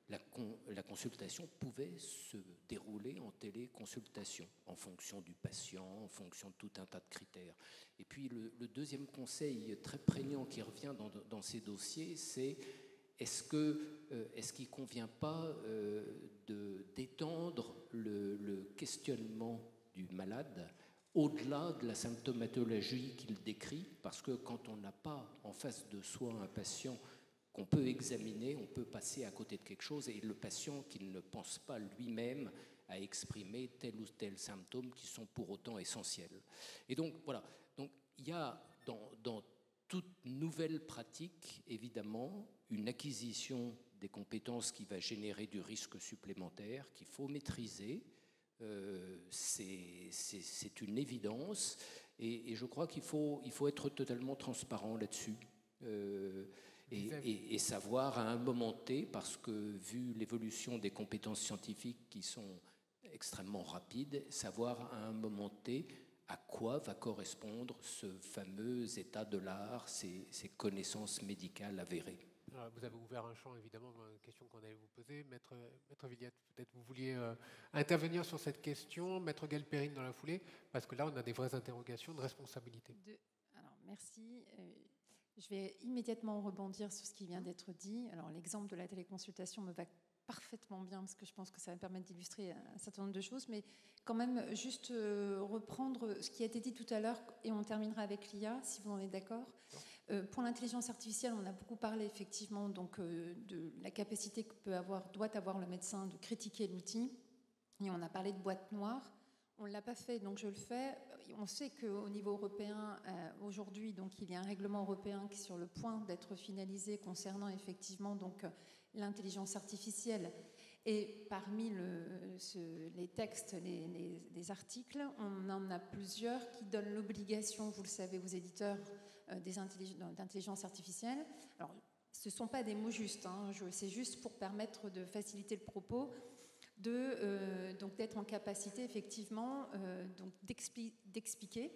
la consultation pouvait se dérouler en téléconsultation, en fonction du patient, en fonction de tout un tas de critères. Et puis le deuxième conseil très prégnant qui revient dans ces dossiers, c'est est-ce qu'il ne convient pas d'étendre le questionnement du malade au-delà de la symptomatologie qu'il décrit, parce que quand on n'a pas en face de soi un patient qu'on peut examiner, on peut passer à côté de quelque chose, et le patient qui ne pense pas lui-même à exprimer tel ou tel symptôme qui sont pour autant essentiels. Et donc voilà, donc il y a dans toute nouvelle pratique, évidemment, une acquisition des compétences qui va générer du risque supplémentaire qu'il faut maîtriser. C'est une évidence, et je crois qu'il faut être totalement transparent là-dessus, et savoir à un moment T, parce que vu l'évolution des compétences scientifiques qui sont extrêmement rapides, savoir à un moment T à quoi va correspondre ce fameux état de l'art, ces connaissances médicales avérées. Alors, vous avez ouvert un champ, évidemment, une question qu'on allait vous poser. Maître Villette, peut-être vous vouliez intervenir sur cette question. Maître Galperine dans la foulée, parce que là, on a des vraies interrogations de responsabilité. Alors, merci. Je vais immédiatement rebondir sur ce qui vient d'être dit. Alors, l'exemple de la téléconsultation me va parfaitement bien, parce que je pense que ça va permettre d'illustrer un certain nombre de choses, mais quand même, juste reprendre ce qui a été dit tout à l'heure, et on terminera avec l'IA, si vous en êtes d'accord. Pour l'intelligence artificielle, on a beaucoup parlé effectivement donc, de la capacité que doit avoir le médecin de critiquer l'outil, et on a parlé de boîte noire. On ne l'a pas fait, donc je le fais. On sait qu'au niveau européen, aujourd'hui, donc, il y a un règlement européen qui est sur le point d'être finalisé concernant effectivement donc, l'intelligence artificielle. Et parmi les textes, les articles, on en a plusieurs qui donnent l'obligation, vous le savez, aux éditeurs d'intelligence artificielle. Alors, ce ne sont pas des mots justes, hein, c'est juste pour permettre de faciliter le propos, donc d'être en capacité effectivement donc d'expliquer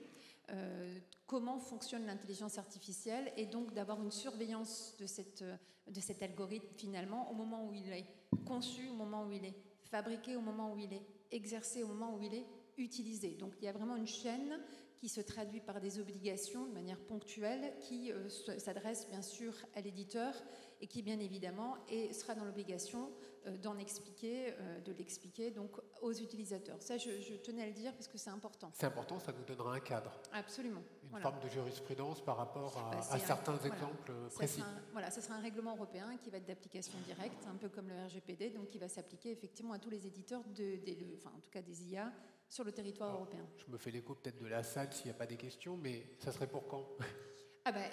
comment fonctionne l'intelligence artificielle, et donc d'avoir une surveillance de cet algorithme finalement au moment où il est conçu, au moment où il est fabriqué, au moment où il est exercé, au moment où il est utilisé. Donc il y a vraiment une chaîne qui se traduit par des obligations de manière ponctuelle, qui s'adresse bien sûr à l'éditeur, et qui bien évidemment sera dans l'obligation de l'expliquer donc aux utilisateurs. Ça, je tenais à le dire parce que c'est important. C'est important, ça nous donnera un cadre. Absolument. Une forme de jurisprudence par rapport à certains exemples précis. Ça sera un règlement européen qui va être d'application directe, un peu comme le RGPD, donc qui va s'appliquer effectivement à tous les éditeurs, en tout cas des IA, sur le territoire européen. Je me fais l'écho peut-être de la salle s'il n'y a pas des questions, mais ça serait pour quand ?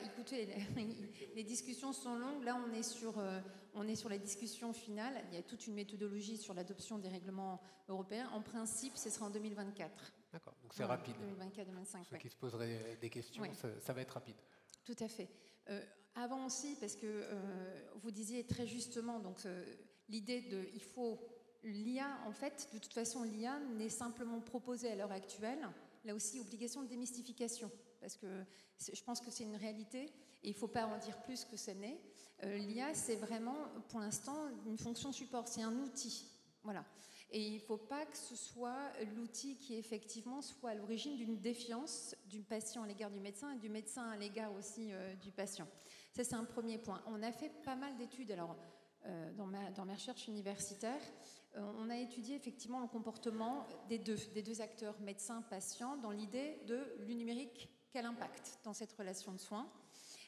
Écoutez, les discussions sont longues. Là, on est sur la discussion finale. Il y a toute une méthodologie sur l'adoption des règlements européens. En principe, ce sera en 2024. D'accord, donc c'est rapide. 2024-2025. Ceux qui se poseraient des questions, ça va être rapide. Tout à fait. Avant aussi, parce que vous disiez très justement, donc l'idée de, il faut l'IA, en fait, de toute façon, l'IA n'est simplement proposée à l'heure actuelle. Là aussi, obligation de démystification, parce que je pense que c'est une réalité et il ne faut pas en dire plus que ce n'est. L'IA, c'est vraiment, pour l'instant, une fonction support, c'est un outil. Voilà. Et il ne faut pas que ce soit l'outil qui effectivement soit à l'origine d'une défiance du patient à l'égard du médecin et du médecin à l'égard aussi du patient. Ça, c'est un premier point. On a fait pas mal d'études. Alors, dans mes recherches universitaires, on a étudié effectivement le comportement des deux acteurs, médecin-patient, dans l'idée de le numérique, quel impact dans cette relation de soins.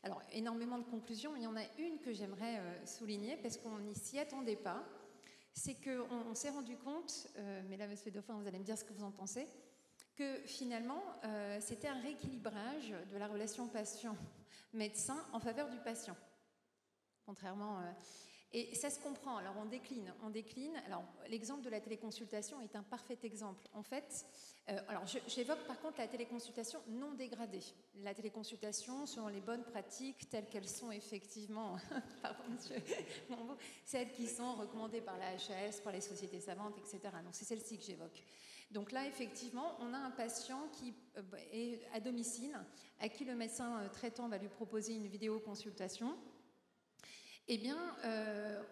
Alors, énormément de conclusions, mais il y en a une que j'aimerais souligner, parce qu'on n'y s'y attendait pas. C'est qu'on s'est rendu compte, mais là, Monsieur Dauphin, vous allez me dire ce que vous en pensez, que finalement, c'était un rééquilibrage de la relation patient-médecin en faveur du patient. Contrairement... et ça se comprend, alors on décline. Alors, l'exemple de la téléconsultation est un parfait exemple. En fait, alors j'évoque par contre la téléconsultation non dégradée. La téléconsultation selon les bonnes pratiques telles qu'elles sont effectivement, pardon monsieur, celles qui sont recommandées par la HAS, par les sociétés savantes, etc. Donc c'est celle-ci que j'évoque. Donc là, effectivement, on a un patient qui est à domicile, à qui le médecin traitant va lui proposer une vidéoconsultation. Eh bien,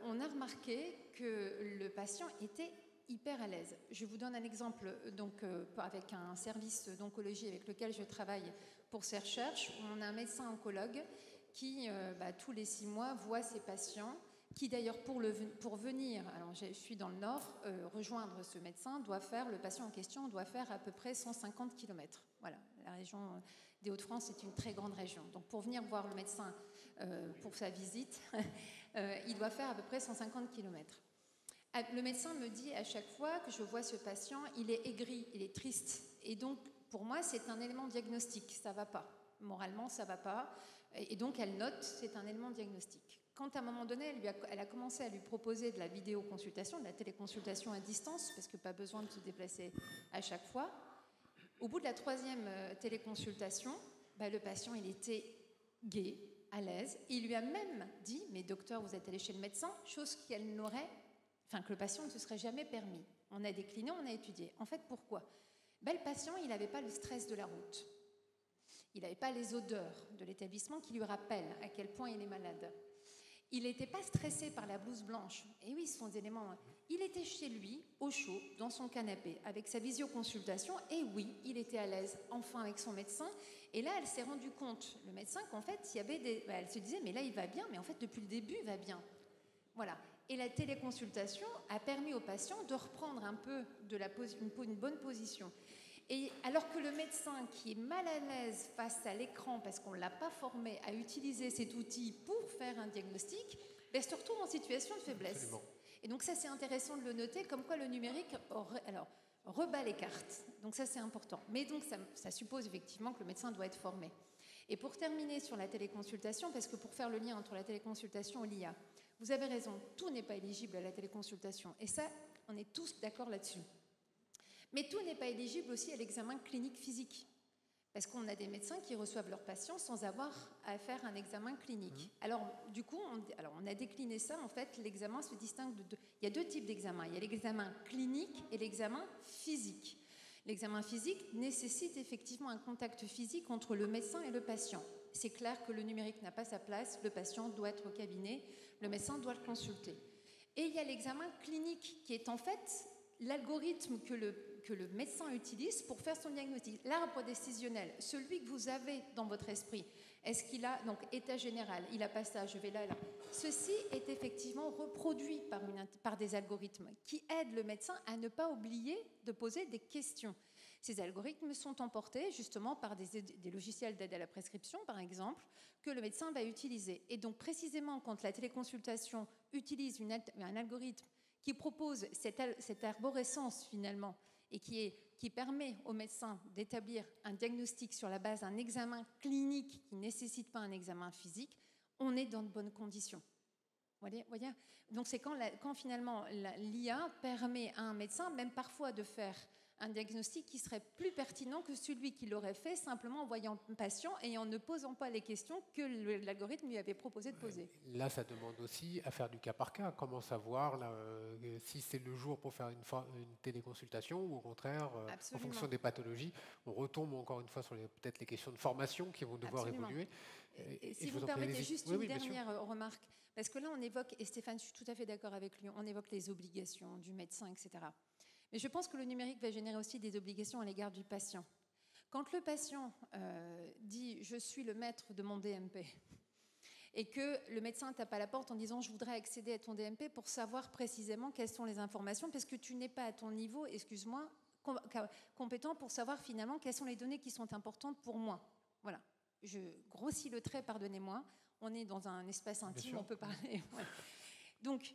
on a remarqué que le patient était hyper à l'aise. Je vous donne un exemple donc, avec un service d'oncologie avec lequel je travaille pour ces recherches. On a un médecin oncologue qui, tous les 6 mois, voit ses patients, qui d'ailleurs, pour venir, alors je suis dans le Nord, rejoindre ce médecin, le patient en question doit faire à peu près 150 km. Voilà, la région des Hauts-de-France est une très grande région. Donc pour venir voir le médecin pour sa visite, il doit faire à peu près 150 km. Le médecin me dit à chaque fois que je vois ce patient, il est aigri, il est triste. Et donc, pour moi, c'est un élément diagnostique, ça ne va pas. Moralement, ça ne va pas. Et donc, elle note, c'est un élément diagnostique. Quand à un moment donné, elle a commencé à lui proposer de la vidéoconsultation, de la téléconsultation à distance, parce que pas besoin de se déplacer à chaque fois, au bout de la 3e téléconsultation, le patient, il était gai, à l'aise. Il lui a même dit, mais docteur, vous êtes allé chez le médecin, chose que le patient ne se serait jamais permis. On a décliné, on a étudié. En fait, pourquoi ? Le patient, il n'avait pas le stress de la route. Il n'avait pas les odeurs de l'établissement qui lui rappellent à quel point il est malade. Il n'était pas stressé par la blouse blanche. Et oui, ce sont des éléments... Il était chez lui, au chaud, dans son canapé, avec sa visioconsultation. Et oui, il était à l'aise, enfin, avec son médecin. Et là, elle s'est rendue compte, le médecin, qu'en fait, il y avait elle se disait, mais là, il va bien. Mais en fait, depuis le début, il va bien. Voilà. Et la téléconsultation a permis au patient de reprendre un peu une bonne position. Et alors que le médecin qui est mal à l'aise face à l'écran, parce qu'on ne l'a pas formé à utiliser cet outil pour faire un diagnostic, se retrouve en situation de faiblesse. Absolument. Et donc ça, c'est intéressant de le noter, comme quoi le numérique rebat les cartes. Donc ça, c'est important. Mais donc ça suppose effectivement que le médecin doit être formé. Et pour terminer sur la téléconsultation, parce que pour faire le lien entre la téléconsultation et l'IA, vous avez raison, tout n'est pas éligible à la téléconsultation. Et ça, on est tous d'accord là-dessus. Mais tout n'est pas éligible aussi à l'examen clinique physique. Parce qu'on a des médecins qui reçoivent leurs patients sans avoir à faire un examen clinique. Alors, du coup, on a décliné ça. En fait, l'examen se distingue de deux. Il y a 2 types d'examens. Il y a l'examen clinique et l'examen physique. L'examen physique nécessite effectivement un contact physique entre le médecin et le patient. C'est clair que le numérique n'a pas sa place. Le patient doit être au cabinet. Le médecin doit le consulter. Et il y a l'examen clinique qui est en fait l'algorithme que le médecin utilise pour faire son diagnostic. L'arbre décisionnel, celui que vous avez dans votre esprit, est-ce qu'il a, donc état général, il n'a pas ça, je vais là. Ceci est effectivement reproduit par des algorithmes qui aident le médecin à ne pas oublier de poser des questions. Ces algorithmes sont emportés justement par des logiciels d'aide à la prescription, par exemple, que le médecin va utiliser. Et donc précisément quand la téléconsultation utilise un algorithme qui propose cette arborescence finalement et qui permet au médecin d'établir un diagnostic sur la base d'un examen clinique qui ne nécessite pas un examen physique, on est dans de bonnes conditions. Vous voyez. Donc c'est quand finalement l'IA permet à un médecin, même parfois, de faire un diagnostic qui serait plus pertinent que celui qu'il aurait fait simplement en voyant le patient et en ne posant pas les questions que l'algorithme lui avait proposé de poser. Là, ça demande aussi à faire du cas par cas. Comment savoir si c'est le jour pour faire une téléconsultation ou au contraire, en fonction des pathologies, on retombe encore une fois sur peut-être les questions de formation qui vont devoir évoluer. Et si vous me permettez juste une dernière remarque, parce que là on évoque, et Stéphane, je suis tout à fait d'accord avec lui, on évoque les obligations du médecin, etc. Mais je pense que le numérique va générer aussi des obligations à l'égard du patient. Quand le patient dit « je suis le maître de mon DMP », et que le médecin tape à la porte en disant « je voudrais accéder à ton DMP pour savoir précisément quelles sont les informations, parce que tu n'es pas à ton niveau, excuse-moi, compétent pour savoir finalement quelles sont les données qui sont importantes pour moi. » Voilà, je grossis le trait, pardonnez-moi, on est dans un espace intime, on peut parler. Ouais. Donc,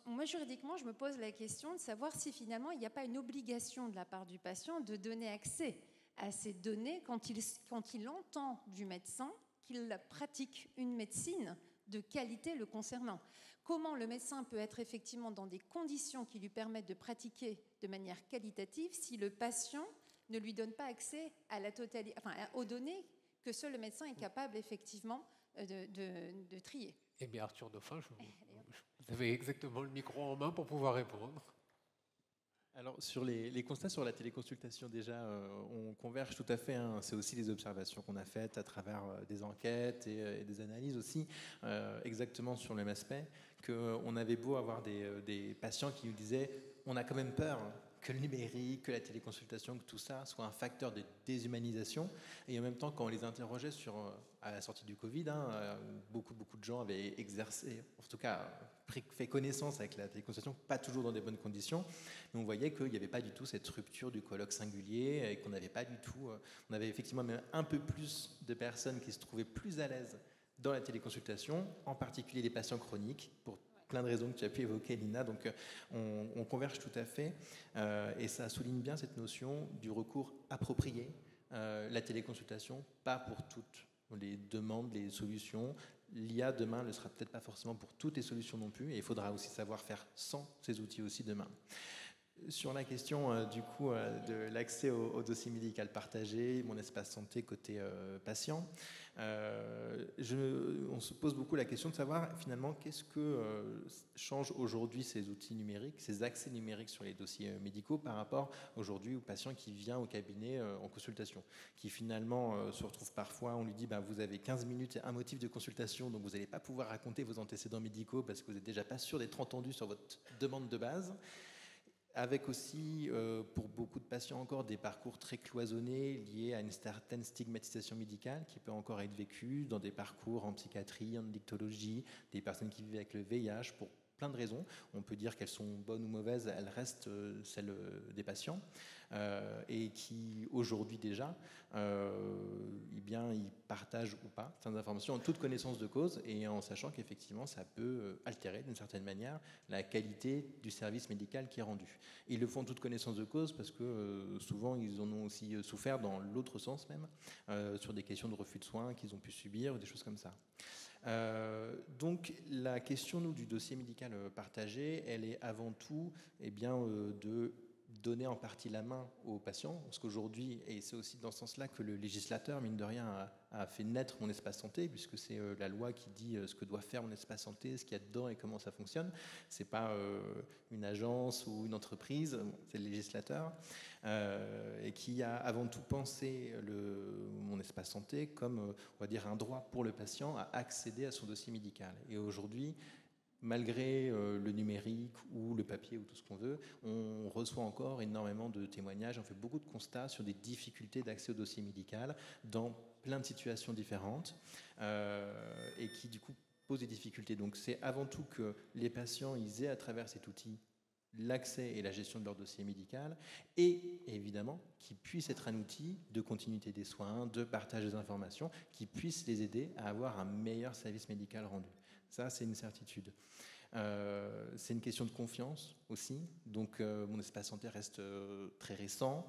moi, juridiquement, je me pose la question de savoir si finalement il n'y a pas une obligation de la part du patient de donner accès à ces données quand il entend du médecin qu'il pratique une médecine de qualité le concernant. Comment le médecin peut être effectivement dans des conditions qui lui permettent de pratiquer de manière qualitative si le patient ne lui donne pas accès à la totalité, enfin, aux données que seul le médecin est capable effectivement de trier. Eh bien, Arthur Dauphin, vous avez exactement le micro en main pour pouvoir répondre. Alors, sur les constats sur la téléconsultation, déjà, on converge tout à fait. Hein. C'est aussi des observations qu'on a faites à travers des enquêtes et des analyses aussi, exactement sur le même aspect, qu'on avait beau avoir des patients qui nous disaient « on a quand même peur que le numérique, que la téléconsultation, que tout ça soit un facteur de déshumanisation ». Et en même temps, quand on les interrogeait à la sortie du Covid, beaucoup de gens avaient exercé, en tout cas fait connaissance avec la téléconsultation, pas toujours dans des bonnes conditions. Mais on voyait qu'il n'y avait pas du tout cette rupture du colloque singulier et qu'on n'avait pas du tout... on avait effectivement même un peu plus de personnes qui se trouvaient plus à l'aise dans la téléconsultation, en particulier les patients chroniques, pour plein de raisons que tu as pu évoquer, Lina. Donc, on converge tout à fait. Et ça souligne bien cette notion du recours approprié. La téléconsultation, pas pour toutes les demandes, les solutions. L'IA, demain, ne sera peut-être pas forcément pour toutes les solutions non plus. Et il faudra aussi savoir faire sans ces outils aussi demain. Sur la question du coup de l'accès au dossier médical partagé, mon espace santé côté patient, on se pose beaucoup la question de savoir finalement qu'est-ce que changent aujourd'hui ces outils numériques, ces accès numériques sur les dossiers médicaux par rapport aujourd'hui au patient qui vient au cabinet en consultation, qui finalement se retrouve parfois, on lui dit vous avez 15 minutes et un motif de consultation, donc vous n'allez pas pouvoir raconter vos antécédents médicaux parce que vous n'êtes déjà pas sûr d'être entendu sur votre demande de base. Avec aussi, pour beaucoup de patients encore, des parcours très cloisonnés liés à une certaine stigmatisation médicale qui peut encore être vécue dans des parcours en psychiatrie, en dictologie, des personnes qui vivent avec le VIH pour plein de raisons. On peut dire qu'elles sont bonnes ou mauvaises, elles restent celles des patients et qui, aujourd'hui déjà, ils partagent ou pas certaines informations en toute connaissance de cause et en sachant qu'effectivement, ça peut altérer d'une certaine manière la qualité du service médical qui est rendu. Ils le font en toute connaissance de cause parce que souvent, ils en ont aussi souffert dans l'autre sens même, sur des questions de refus de soins qu'ils ont pu subir ou des choses comme ça. Donc la question du dossier médical partagé, elle est avant tout de donner en partie la main aux patients, parce qu'aujourd'hui, et c'est aussi dans ce sens-là que le législateur, mine de rien, a fait naître mon espace santé, puisque c'est la loi qui dit ce que doit faire mon espace santé, ce qu'il y a dedans et comment ça fonctionne. C'est pas une agence ou une entreprise, c'est le législateur, et qui a avant tout pensé mon espace santé comme, on va dire, un droit pour le patient à accéder à son dossier médical. Et aujourd'hui, malgré le numérique ou le papier ou tout ce qu'on veut, on reçoit encore énormément de témoignages, on fait beaucoup de constats sur des difficultés d'accès au dossier médical dans plein de situations différentes et qui du coup posent des difficultés. Donc c'est avant tout que les patients ils aient à travers cet outil l'accès et la gestion de leur dossier médical et évidemment qu'il puisse être un outil de continuité des soins, de partage des informations, qui puisse les aider à avoir un meilleur service médical rendu. Ça, c'est une certitude. C'est une question de confiance aussi. Donc, mon espace santé reste très récent.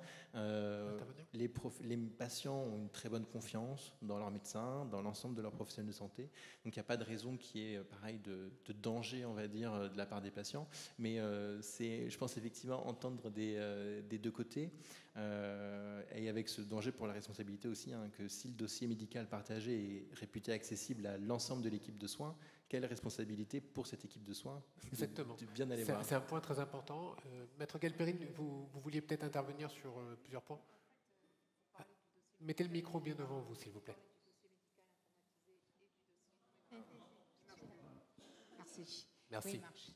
Les patients ont une très bonne confiance dans leurs médecins, dans l'ensemble de leurs professionnels de santé. Donc, il n'y a pas de raison qu'il y ait pareil de danger, on va dire, de la part des patients. Mais je pense effectivement entendre des deux côtés et avec ce danger pour la responsabilité aussi, que si le dossier médical partagé est réputé accessible à l'ensemble de l'équipe de soins, quelle responsabilité pour cette équipe de soins Exactement. de bien aller voir. C'est un point très important. Maître Galperine, vous vouliez peut-être intervenir sur plusieurs points. Mettez le micro bien devant vous, s'il vous plaît. Merci. Merci. Oui, marche.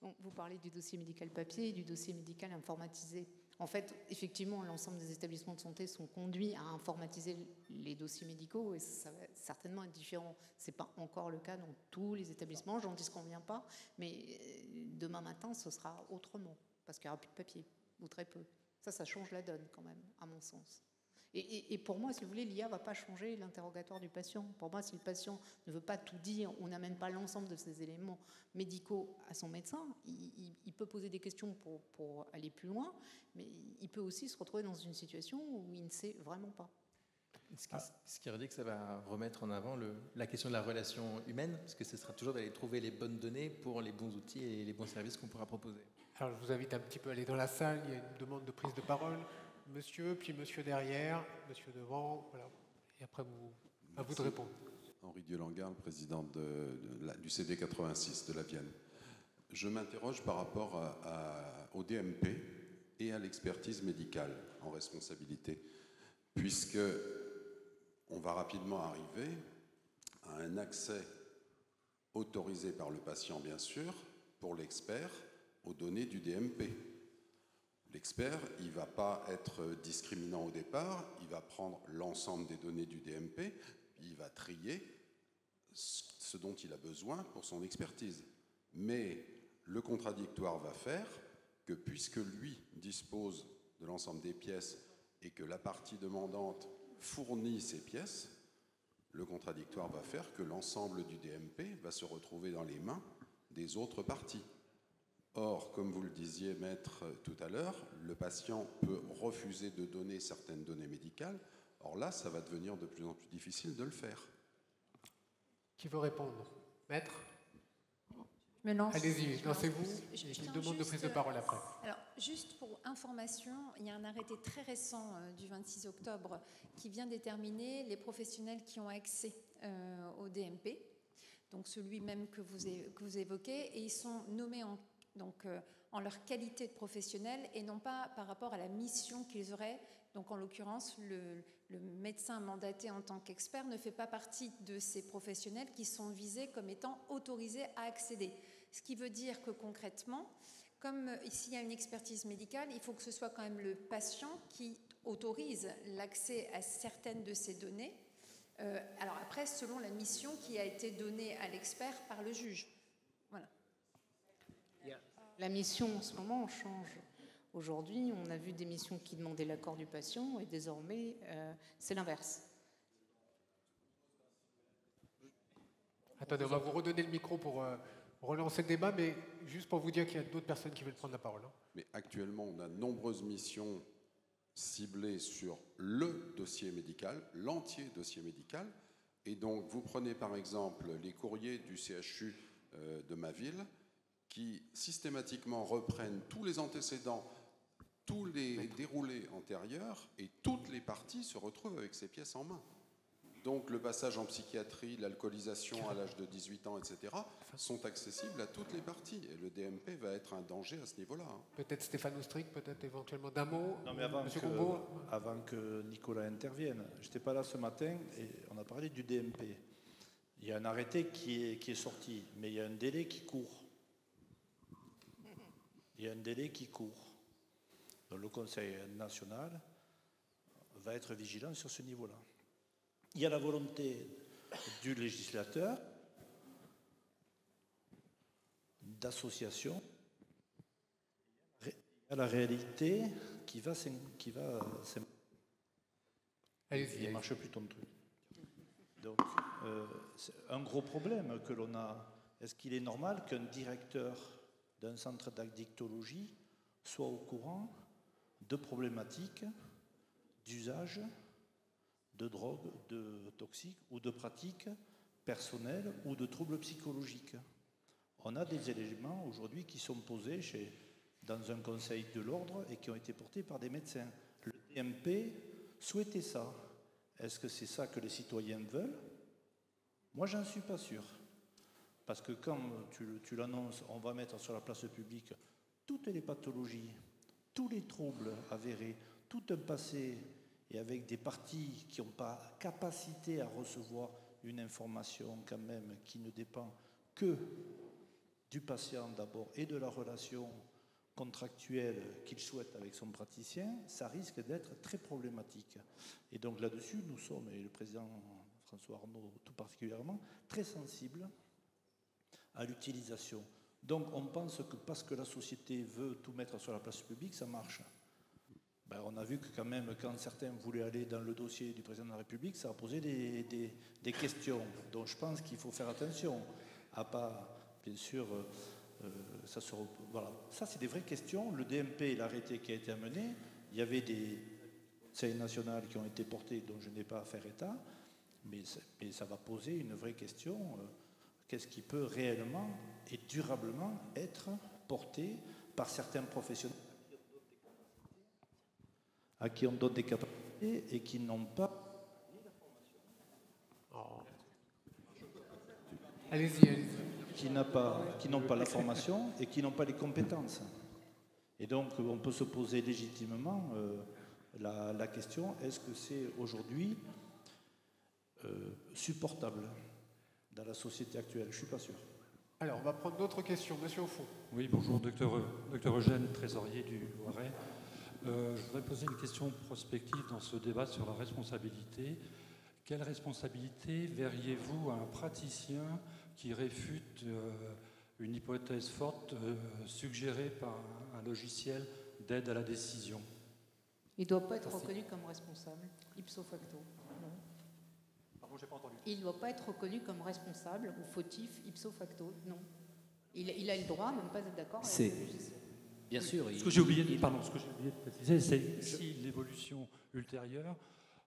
Donc, vous parlez du dossier médical papier et du dossier médical informatisé. En fait, effectivement, l'ensemble des établissements de santé sont conduits à informatiser les dossiers médicaux et ça va certainement être différent. Ce n'est pas encore le cas dans tous les établissements, j'en disconviens pas, mais demain matin, ce sera autrement, parce qu'il n'y aura plus de papier, ou très peu. Ça change la donne quand même, à mon sens. Et pour moi, si vous voulez, l'IA ne va pas changer l'interrogatoire du patient. Pour moi, si le patient ne veut pas tout dire, on n'amène pas l'ensemble de ces éléments médicaux à son médecin, il peut poser des questions pour aller plus loin, mais il peut aussi se retrouver dans une situation où il ne sait vraiment pas. Ce qui veut dire que ça va remettre en avant la question de la relation humaine, parce que ce sera toujours d'aller trouver les bonnes données pour les bons outils et les bons services qu'on pourra proposer. Alors je vous invite un petit peu à aller dans la salle, il y a une demande de prise de parole. Monsieur, puis monsieur derrière, monsieur devant, voilà. Et après, à vous de répondre. Henri Diolangar, le président du CD 86 de la Vienne. Je m'interroge par rapport au DMP et à l'expertise médicale en responsabilité, puisque on va rapidement arriver à un accès autorisé par le patient, bien sûr, pour l'expert, aux données du DMP. L'expert, il ne va pas être discriminant au départ, il va prendre l'ensemble des données du DMP, puis il va trier ce dont il a besoin pour son expertise. Mais le contradictoire va faire que puisque lui dispose de l'ensemble des pièces et que la partie demandante fournit ces pièces, le contradictoire va faire que l'ensemble du DMP va se retrouver dans les mains des autres parties. Or, comme vous le disiez, maître, tout à l'heure, le patient peut refuser de donner certaines données médicales. Or là, ça va devenir de plus en plus difficile de le faire. Qui veut répondre? Maître? Je me lance. Allez-y, lancez-vous. J'ai une demande de prise de parole après. Alors, juste pour information, il y a un arrêté très récent du 26 octobre qui vient déterminer les professionnels qui ont accès au DMP, donc celui même que vous évoquez, et ils sont nommés en leur qualité de professionnels et non pas par rapport à la mission qu'ils auraient. Donc en l'occurrence, le médecin mandaté en tant qu'expert ne fait pas partie de ces professionnels qui sont visés comme étant autorisés à accéder. Ce qui veut dire que concrètement, comme ici il y a une expertise médicale, il faut que ce soit quand même le patient qui autorise l'accès à certaines de ces données. Alors après, selon la mission qui a été donnée à l'expert par le juge. Voilà. La mission en ce moment change. Aujourd'hui, on a vu des missions qui demandaient l'accord du patient et désormais, c'est l'inverse. Attendez, on va vous redonner le micro pour relancer le débat, mais juste pour vous dire qu'il y a d'autres personnes qui veulent prendre la parole. Mais actuellement, on a de nombreuses missions ciblées sur le dossier médical, l'entier dossier médical. Et donc, vous prenez par exemple les courriers du CHU de ma ville, qui systématiquement reprennent tous les antécédents, tous les déroulés antérieurs, et toutes les parties se retrouvent avec ces pièces en main. Donc le passage en psychiatrie, l'alcoolisation à l'âge de 18 ans, etc., sont accessibles à toutes les parties. Et le DMP va être un danger à ce niveau-là. Peut-être Stéphane Oustric, peut-être éventuellement d'un mot. Non, mais avant que Nicolas intervienne, je n'étais pas là ce matin et on a parlé du DMP. Il y a un arrêté qui est sorti, mais il y a un délai qui court. Il y a un délai qui court. Donc le Conseil national va être vigilant sur ce niveau-là. Il y a la volonté du législateur, d'association, il y a la réalité qui va Allez-y. Il marche plus ton truc. Donc, c'est un gros problème que l'on a. Est-ce qu'il est normal qu'un directeur d'un centre d'addictologie soit au courant de problématiques d'usage de drogues, de toxiques ou de pratiques personnelles ou de troubles psychologiques? On a des éléments aujourd'hui qui sont posés dans un conseil de l'ordre et qui ont été portés par des médecins. Le DMP souhaitait ça. Est-ce que c'est ça que les citoyens veulent? Moi, j'en suis pas sûr. Parce que quand tu l'annonces, on va mettre sur la place publique toutes les pathologies, tous les troubles avérés, tout un passé, et avec des parties qui n'ont pas capacité à recevoir une information quand même qui ne dépend que du patient d'abord et de la relation contractuelle qu'il souhaite avec son praticien, ça risque d'être très problématique. Et donc là-dessus, nous sommes, et le président François Arnault tout particulièrement, très sensibles à l'utilisation. Donc on pense que parce que la société veut tout mettre sur la place publique, ça marche. Ben, on a vu que quand même, quand certains voulaient aller dans le dossier du président de la République, ça a posé des questions. Donc je pense qu'il faut faire attention à pas, bien sûr, voilà. Ça c'est des vraies questions. Le DMP, l'arrêté qui a été amené, il y avait des conseils nationaux qui ont été portés dont je n'ai pas à faire état, mais ça va poser une vraie question. Qu'est-ce qui peut réellement et durablement être porté par certains professionnels à qui on donne des capacités et qui n'ont pas la formation. Allez-y, allez-y. Qui n'ont pas la formation et qui n'ont pas les compétences. Et donc, on peut se poser légitimement la question, est-ce que c'est aujourd'hui supportable dans la société actuelle? Je ne suis pas sûr. Alors, on va prendre d'autres questions. Monsieur au fond. Oui, bonjour, docteur Eugène, trésorier du Loiret. Je voudrais poser une question prospective dans ce débat sur la responsabilité. Quelle responsabilité verriez-vous à un praticien qui réfute une hypothèse forte suggérée par un logiciel d'aide à la décision? Il ne doit pas être reconnu comme responsable, ipso facto. Non. Pardon, j'ai pas entendu. Il ne doit pas être reconnu comme responsable ou fautif ipso facto, non. Il a le droit de ne pas être d'accord avec le logiciel. Bien sûr. Ce que j'ai oublié de préciser, c'est si l'évolution ultérieure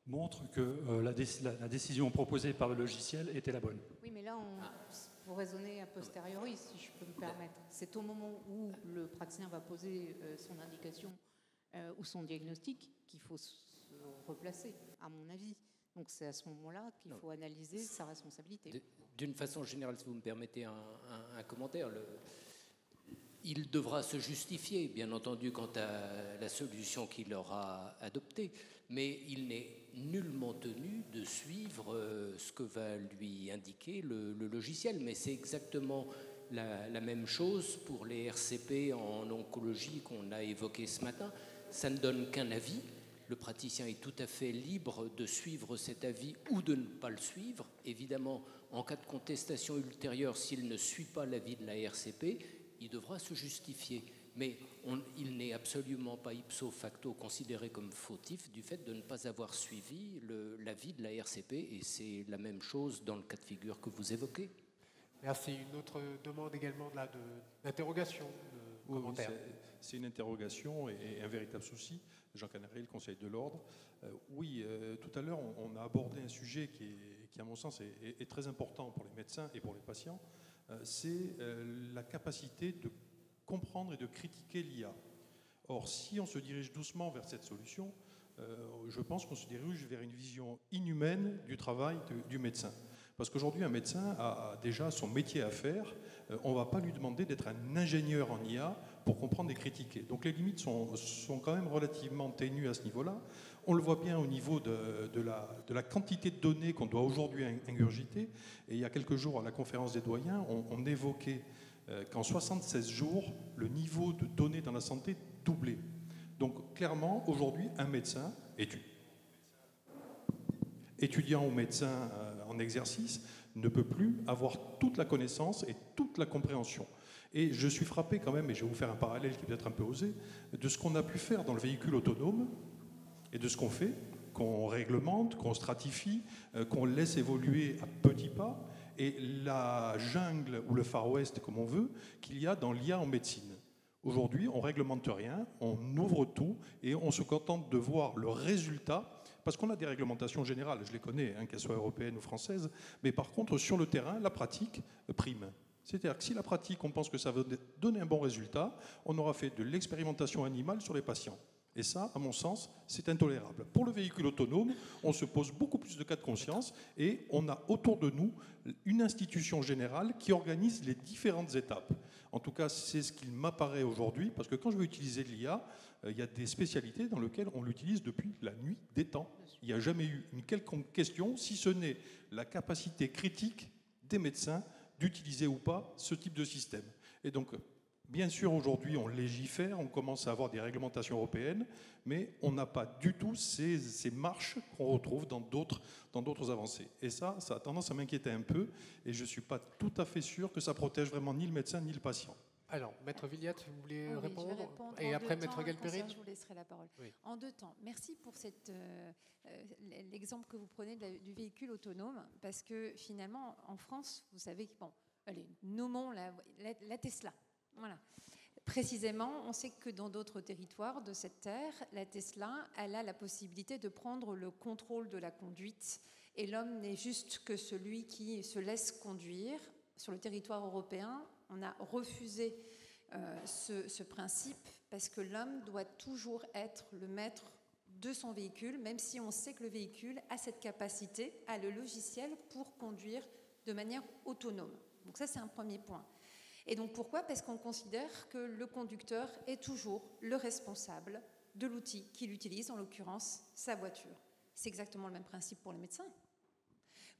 montre que la décision proposée par le logiciel était la bonne. Oui, mais là, vous raisonnez a posteriori, si je peux me permettre. C'est au moment où le praticien va poser son indication ou son diagnostic qu'il faut se replacer, à mon avis. Donc c'est à ce moment-là qu'il faut analyser sa responsabilité. D'une façon générale, si vous me permettez un commentaire, il devra se justifier, bien entendu, quant à la solution qu'il aura adoptée, mais il n'est nullement tenu de suivre ce que va lui indiquer le logiciel. Mais c'est exactement la même chose pour les RCP en oncologie qu'on a évoqué ce matin. Ça ne donne qu'un avis. Le praticien est tout à fait libre de suivre cet avis ou de ne pas le suivre. Évidemment, en cas de contestation ultérieure, s'il ne suit pas l'avis de la RCP, il devra se justifier. Mais il n'est absolument pas ipso facto considéré comme fautif du fait de ne pas avoir suivi l'avis de la RCP. Et c'est la même chose dans le cas de figure que vous évoquez. Merci. Une autre demande également d'interrogation, de commentaire. C'est une interrogation et un véritable souci. Jean Canary, le Conseil de l'Ordre. Tout à l'heure, on a abordé un sujet qui à mon sens, est très important pour les médecins et pour les patients. C'est la capacité de comprendre et de critiquer l'IA. Or, si on se dirige doucement vers cette solution, je pense qu'on se dirige vers une vision inhumaine du travail du médecin. Parce qu'aujourd'hui, un médecin a déjà son métier à faire. On ne va pas lui demander d'être un ingénieur en IA pour comprendre et critiquer. Donc les limites sont quand même relativement ténues à ce niveau-là. On le voit bien au niveau de la quantité de données qu'on doit aujourd'hui ingurgiter. Et il y a quelques jours, à la conférence des doyens, on évoquait qu'en 76 jours, le niveau de données dans la santé doublait. Donc clairement, aujourd'hui, un médecin, étudiant ou médecin en exercice, ne peut plus avoir toute la connaissance et toute la compréhension. Et je suis frappé quand même, et je vais vous faire un parallèle qui peut être un peu osé, de ce qu'on a pu faire dans le véhicule autonome et de ce qu'on fait, qu'on réglemente, qu'on stratifie, qu'on laisse évoluer à petits pas, et la jungle ou le Far West, comme on veut, qu'il y a dans l'IA en médecine. Aujourd'hui, on ne réglemente rien, on ouvre tout et on se contente de voir le résultat, parce qu'on a des réglementations générales, je les connais, qu'elles soient européennes ou françaises, mais par contre, sur le terrain, la pratique prime. C'est-à-dire que si la pratique, on pense que ça va donner un bon résultat, on aura fait de l'expérimentation animale sur les patients. Et ça, à mon sens, c'est intolérable. Pour le véhicule autonome, on se pose beaucoup plus de cas de conscience et on a autour de nous une institution générale qui organise les différentes étapes. En tout cas, c'est ce qu'il m'apparaît aujourd'hui, parce que quand je veux utiliser l'IA, il y a des spécialités dans lesquelles on l'utilise depuis la nuit des temps. Il n'y a jamais eu une quelconque question, si ce n'est la capacité critique des médecins d'utiliser ou pas ce type de système. Et donc, bien sûr, aujourd'hui, on légifère, on commence à avoir des réglementations européennes, mais on n'a pas du tout ces marches qu'on retrouve dans d'autres avancées. Et ça a tendance à m'inquiéter un peu, et je ne suis pas tout à fait sûr que ça protège vraiment ni le médecin ni le patient. Alors, Maître Villiat, vous voulez Oui, répondre, je vais répondre et en après deux Maître temps. Galperine. Je vous laisserai la parole. Oui. En 2 temps. Merci pour l'exemple que vous prenez du véhicule autonome, parce que finalement, en France, vous savez que, bon, allez, nommons la Tesla. Voilà. Précisément, on sait que dans d'autres territoires de cette terre, la Tesla, elle a la possibilité de prendre le contrôle de la conduite, et l'homme n'est juste que celui qui se laisse conduire. Sur le territoire européen, on a refusé ce principe parce que l'homme doit toujours être le maître de son véhicule, même si on sait que le véhicule a cette capacité, a le logiciel pour conduire de manière autonome. Donc ça, c'est un premier point. Et donc pourquoi ? Parce qu'on considère que le conducteur est toujours le responsable de l'outil qu'il utilise, en l'occurrence sa voiture. C'est exactement le même principe pour les médecins.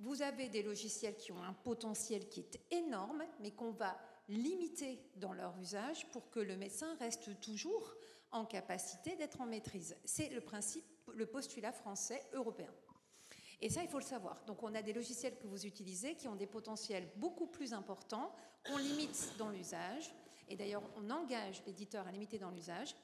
Vous avez des logiciels qui ont un potentiel qui est énorme, mais qu'on va limiter dans leur usage pour que le médecin reste toujours en capacité d'être en maîtrise. C'est le principe, le postulat français européen. Et ça, il faut le savoir. Donc, on a des logiciels que vous utilisez qui ont des potentiels beaucoup plus importants, qu'on limite dans l'usage. Et d'ailleurs, on engage l'éditeur à limiter dans l'usage.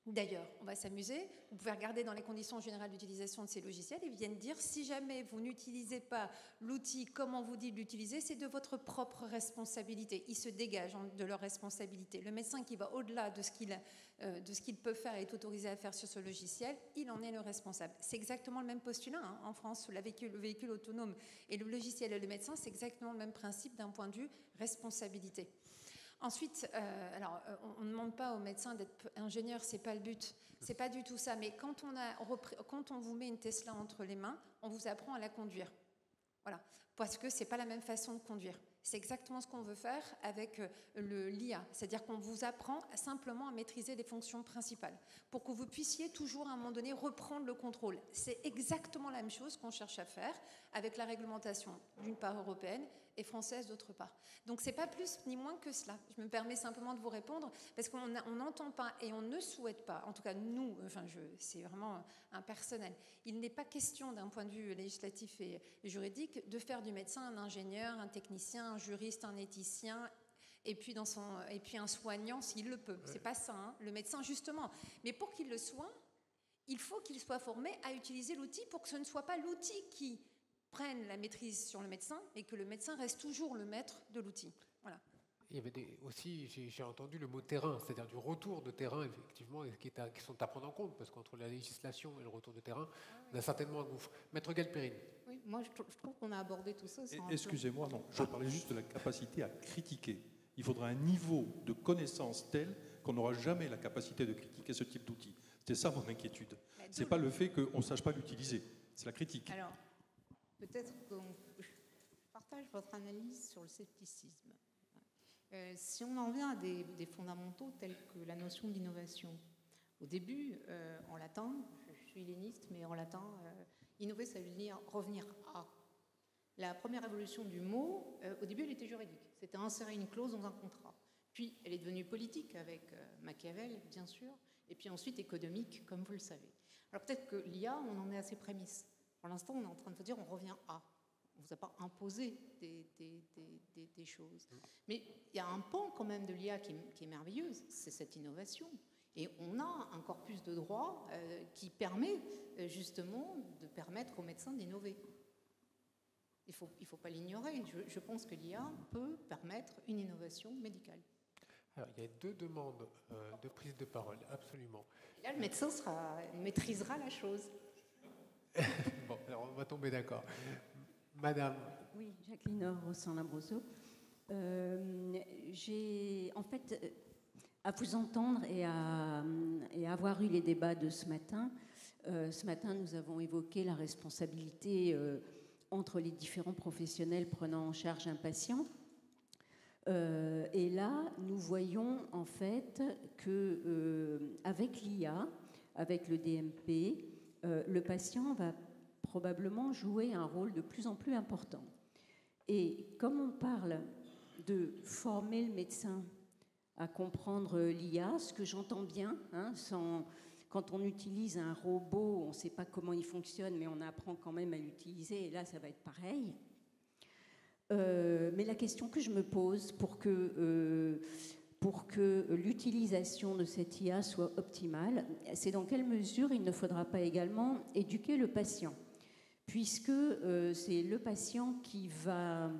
D'ailleurs, on va s'amuser. Vous pouvez regarder dans les conditions générales d'utilisation de ces logiciels. Ils viennent dire, si jamais vous n'utilisez pas l'outil comme on vous dit de l'utiliser, c'est de votre propre responsabilité. Ils se dégagent de leur responsabilité. Le médecin qui va au-delà de ce qu'il peut faire et est autorisé à faire sur ce logiciel, il en est le responsable. C'est exactement le même postulat hein. En France, le véhicule autonome et le logiciel et le médecin, c'est exactement le même principe d'un point de vue responsabilité. Ensuite, on ne demande pas aux médecins d'être ingénieurs, c'est pas le but, c'est pas du tout ça. Mais quand on vous met une Tesla entre les mains, on vous apprend à la conduire. Voilà, parce que c'est pas la même façon de conduire. C'est exactement ce qu'on veut faire avec l'IA, c'est-à-dire qu'on vous apprend simplement à maîtriser les fonctions principales pour que vous puissiez toujours à un moment donné reprendre le contrôle. C'est exactement la même chose qu'on cherche à faire avec la réglementation d'une part européenne et française d'autre part. Donc c'est pas plus ni moins que cela. Je me permets simplement de vous répondre parce qu'on n'entend pas et on ne souhaite pas, en tout cas nous, c'est vraiment impersonnel, il n'est pas question d'un point de vue législatif et juridique de faire du médecin un ingénieur, un technicien, un juriste, un éthicien et puis un soignant s'il le peut. C'est pas ça, hein. Le médecin justement. Mais pour qu'il le soit, il faut qu'il soit formé à utiliser l'outil pour que ce ne soit pas l'outil qui prenne la maîtrise sur le médecin et que le médecin reste toujours le maître de l'outil. Voilà. Il y avait aussi, j'ai entendu le mot terrain, c'est-à-dire du retour de terrain, effectivement, qui sont à prendre en compte, parce qu'entre la législation et le retour de terrain, on a certainement un gouffre. Maître Galperine. Oui, moi je trouve qu'on a abordé tout ça. Excusez-moi, non, je parlais juste de la capacité à critiquer. Il faudra un niveau de connaissance tel qu'on n'aura jamais la capacité de critiquer ce type d'outil. C'était ça mon inquiétude. Ce n'est pas le fait qu'on ne sache pas l'utiliser, c'est la critique. Alors, peut-être que je partage votre analyse sur le scepticisme. Si on en vient à des fondamentaux tels que la notion d'innovation, au début, en latin, je suis helléniste, mais en latin, innover, ça veut dire revenir à. La première évolution du mot, au début, elle était juridique. C'était insérer une clause dans un contrat. Puis, elle est devenue politique avec Machiavel, bien sûr, et puis ensuite économique, comme vous le savez. Alors peut-être que l'IA, on en est à ses prémices. Pour l'instant, on est en train de vous dire on revient à. On ne vous a pas imposé des choses. Mais il y a un pan quand même de l'IA qui est merveilleuse, c'est cette innovation. Et on a un corpus de droit qui permet justement de permettre aux médecins d'innover. Il faut pas l'ignorer. Je pense que l'IA peut permettre une innovation médicale. Alors, il y a 2 demandes de prise de parole, absolument. Et là, le médecin maîtrisera la chose. Bon, alors on va tomber d'accord. Madame. Oui, Jacqueline Rossan-Labrosso. J'ai, en fait, à vous entendre et à avoir eu les débats de ce matin, nous avons évoqué la responsabilité entre les différents professionnels prenant en charge un patient. Et là, nous voyons en fait que avec l'IA, avec le DMP, le patient va probablement jouer un rôle de plus en plus important. Et comme on parle de former le médecin à comprendre l'IA, ce que j'entends bien, hein, quand on utilise un robot, on ne sait pas comment il fonctionne, mais on apprend quand même à l'utiliser, et là, ça va être pareil. Mais la question que je me pose pour que l'utilisation de cette IA soit optimale, c'est dans quelle mesure il ne faudra pas également éduquer le patient, puisque c'est le patient qui va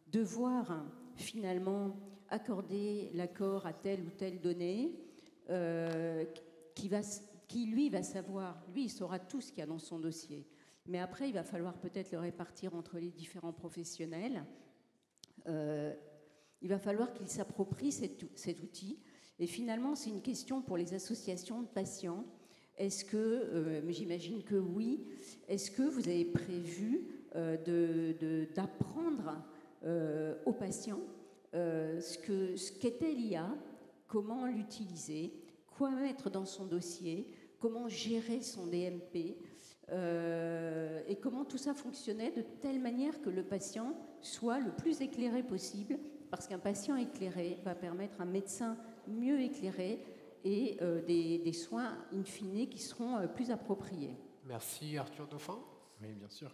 devoir finalement accorder l'accord à telle ou telle donnée, qui lui va savoir, lui il saura tout ce qu'il y a dans son dossier, mais après il va falloir peut-être le répartir entre les différents professionnels. Il va falloir qu'ils s'approprient cet outil, et finalement c'est une question pour les associations de patients. Est-ce que, j'imagine que oui, est-ce que vous avez prévu d'apprendre aux patients ce qu'était l'IA, comment l'utiliser, quoi mettre dans son dossier, comment gérer son DMP, et comment tout ça fonctionnait de telle manière que le patient soit le plus éclairé possible, parce qu'un patient éclairé va permettre à un médecin mieux éclairé et des soins in fine qui seront plus appropriés. Merci Arthur Dauphin. Oui, bien sûr.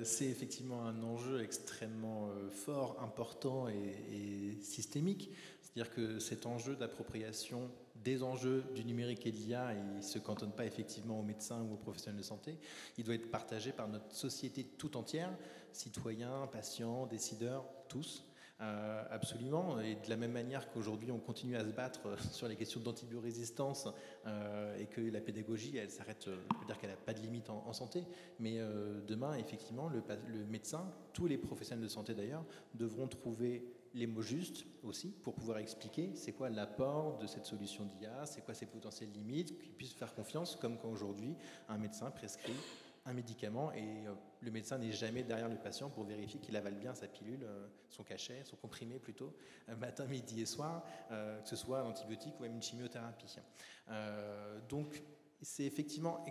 C'est effectivement un enjeu extrêmement fort, important et systémique. C'est-à-dire que cet enjeu d'appropriation des enjeux du numérique et de l'IA, il ne se cantonne pas effectivement aux médecins ou aux professionnels de santé. Il doit être partagé par notre société tout entière, citoyens, patients, décideurs, tous. Absolument, et de la même manière qu'aujourd'hui on continue à se battre sur les questions d'antibiorésistance et que la pédagogie elle s'arrête, je veux dire qu'elle n'a pas de limite en santé, mais demain effectivement le médecin, tous les professionnels de santé d'ailleurs, devront trouver les mots justes aussi pour pouvoir expliquer c'est quoi l'apport de cette solution d'IA, c'est quoi ses potentielles limites, qu'ils puissent faire confiance, comme quand aujourd'hui un médecin prescrit un médicament et le médecin n'est jamais derrière le patient pour vérifier qu'il avale bien sa pilule, son cachet, son comprimé plutôt, matin, midi et soir, que ce soit un antibiotique ou même une chimiothérapie. Donc c'est effectivement